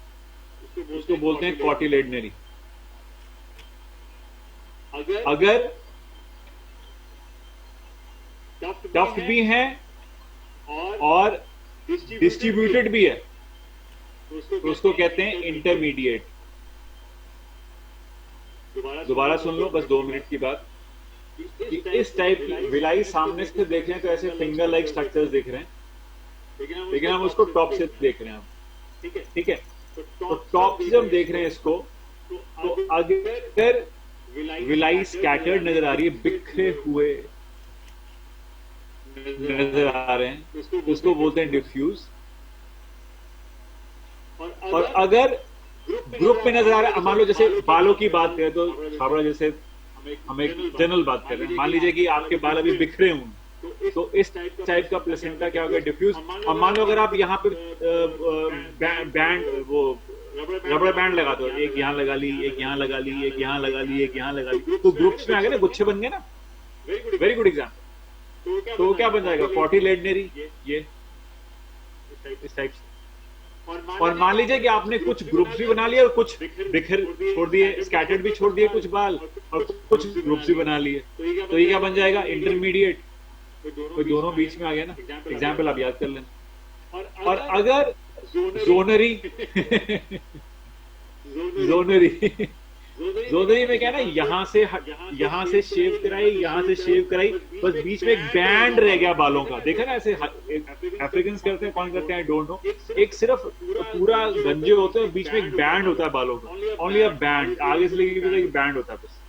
उसको बोलते हैं कॉटिलेडनरी। अगर टफ्ट भी है और डिस्ट्रीब्यूटेड भी है तो उसको कहते हैं इंटरमीडिएट। दोबारा सुन लो, बस 2 मिनट की बात। कि इस टाइप की विलाई सामने से देख रहे हैं तो ऐसे फिंगर लाइक स्ट्रक्चर्स दिख रहे हैं, लेकिन हम उसको टॉप से देख रहे हैं। ठीक है, तो टॉप से जब देख रहे हैं इसको, तो अगर विलाई स्कैटर्ड नजर आ रही है, बिखरे हुए नजर आ रहे हैं, तो उसको बोलते हैं डिफ्यूज। और अगर ग्रुप में नजर आ रहा है, मान लो जैसे बालों की बात करें तो छाबड़ा, जैसे हम एक जनरल बात कर रहे हैं, मान लीजिए कि आपके बाल अभी बिखरे हों, तो इस टाइप का प्लेसेंटा क्या होगा, डिफ्यूज। और मान लो अगर आप यहाँ पे बैंड, वो रबड़ बैंड लगा दो, एक यहाँ लगा ली, एक यहाँ लगा ली, एक यहाँ लगा ली, एक यहाँ लगा ली, तो ग्रुप्स में आ गए ना, गुच्छे बन गए ना। Very good example. तो क्या बन जाएगा, कॉटिलेडनरी, ये इस टाइप से। और मान लीजिए कि आपने कुछ ग्रुप्स भी बना लिए और कुछ बिखर छोड़ दिए, स्कैटर्ड भी छोड़ दिए कुछ बाल, और कुछ ग्रुप्स भी बना लिए, तो ये क्या बन जाएगा, इंटरमीडिएट। तो दोनों बीच में आ गया ना। एग्जाम्पल आप याद कर लेना। और अगर जोनरी जोनरी में क्या ना, यहाँ से शेव कराई, यहाँ से शेव कराई, बस बीच में एक बैंड रह गया बालों का। देखा ना, ऐसे अफ्रीकन करते हैं, कौन करते हैं, डोंट नो। एक सिर्फ पूरा गंजे होते हैं, बीच में एक बैंड होता है बालों का, ओनली अ बैंड, आगे से लेके एक बैंड होता है बस।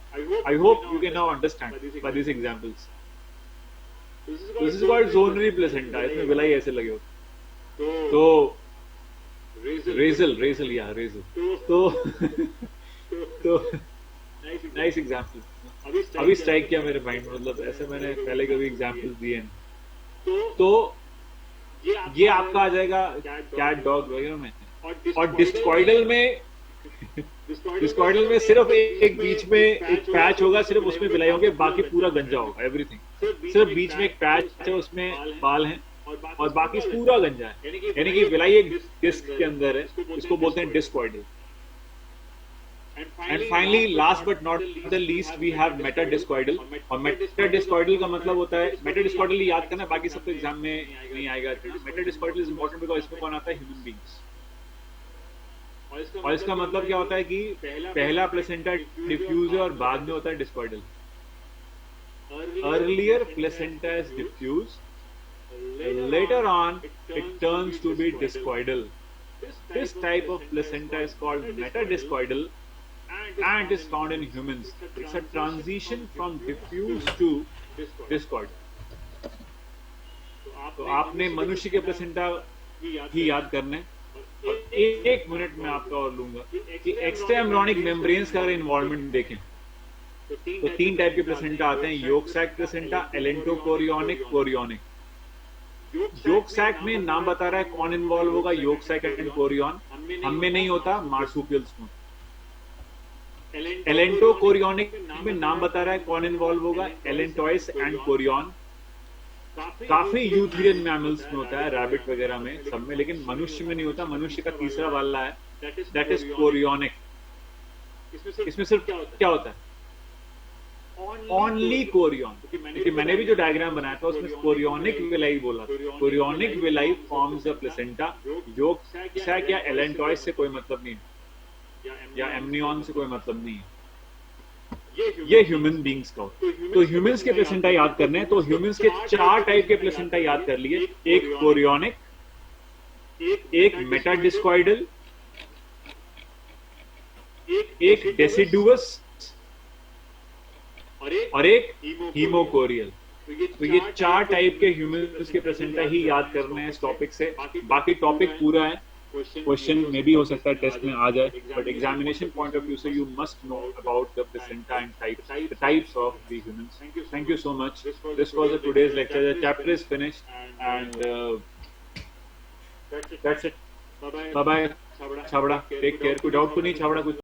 I hope you can now understand by this examples. This is called जोनरी placenta. इसमें विलाई ऐसे लगे होते। तो रेजल या रेजल, तो नाइस एग्जाम्पल। अभी स्ट्राइक किया मेरे माइंड में, मतलब ऐसे मैंने पहले कभी एग्जाम्पल दिए हैं। तो ये आपका आ जाएगा कैट डॉग वगैरह में। और डिस्कॉइडल में सिर्फ एक बीच में एक पैच होगा, सिर्फ उसमें विलाई होंगे, बाकी पूरा गंजा होगा, एवरीथिंग। सिर्फ बीच में एक पैच है, उसमें बाल हैं, और बाकी पूरा गंजा है, यानी कि विलाई एक डिस्क के अंदर है। इसको बोलते हैं discoidal. And finally, last but not the least, we have metadiscoidal. और मेटाडिस्कॉइडल का मतलब होता है, मेटाडिस्कॉइडल याद करना, बाकी सब तो एग्जाम में नहीं आएगा। मेटाडिस्कॉइडल इज इंपॉर्टेंट बिकॉज इसमें कौन आता है, ह्यूमन बींग्स। और इसका मतलब क्या होता है कि पहला प्लेसेंटा डिफ्यूज है और बाद में होता है discoidal. Earlier placenta is diffuse, later on it turns to be discoidal. This type of placenta is called metadiscoidal and is found in humans. It's a transition from diffuse to discoidal. तो आपने मनुष्य के प्लेसेंटा ही याद करने। और एक मिनट में आपका और लूंगा कि एक्स्ट्रा एम्ब्रियोनिक मेम्ब्रेन्स का इन्वॉल्वमेंट देखें तो 3 टाइप के प्लेसेंटा आते हैं, yolk sac placenta, allantochorionic, chorionic. Yolk sac में नाम बता रहा है कौन इन्वॉल्व होगा, योक सैक एंड कोरियन। हम में नहीं होता, मार्सुपियल्स में। एलेंटोकोरियोनिक में नाम बता रहा है कौन इन्वॉल्व होगा, एलेंटॉइस एंड कोरियन। काफी यूथेरियन मैमल्स में होता है, रैबिट वगैरह में, सब में, लेकिन मनुष्य में नहीं होता। मनुष्य का तीसरा वाला है, दैट इज कोरियोनिक। इसमें सिर्फ क्या होता है, ओनली कोरियन। क्योंकि मैंने भी जो डायग्राम बनाया था उसमें कोरियोनिक विलाई बोला। Chorionic villi forms the placenta. Yolk sac या एलेंटॉइस से कोई मतलब नहीं है, या एमनियन से कोई मतलब नहीं है। ये ह्यूमन बींग्स का होता है। तो ह्यूमंस के प्लेसेंटा याद करने हैं, तो ह्यूमंस के 4 टाइप के प्लेसेंटा याद कर लिए। एक कोरियोनिक, एक मेटाडिस्कॉइडल, एक डेसिडुअस, और एक हीमोकोरियल। तो ये 4 टाइप के ह्यूमंस के प्लेसेंटा ही याद करने हैं इस टॉपिक से। बाकी टॉपिक पूरा है, क्वेश्चन में भी हो सकता है टेस्ट में आ जाए, but examination point of view से you must know about the placenta and types of the humans. Thank you so much. This was the today's lecture. The chapter is finished and that's it. Bye bye Chhabra, take care. कोई डाउट तो नहीं छाबड़ा कुछ?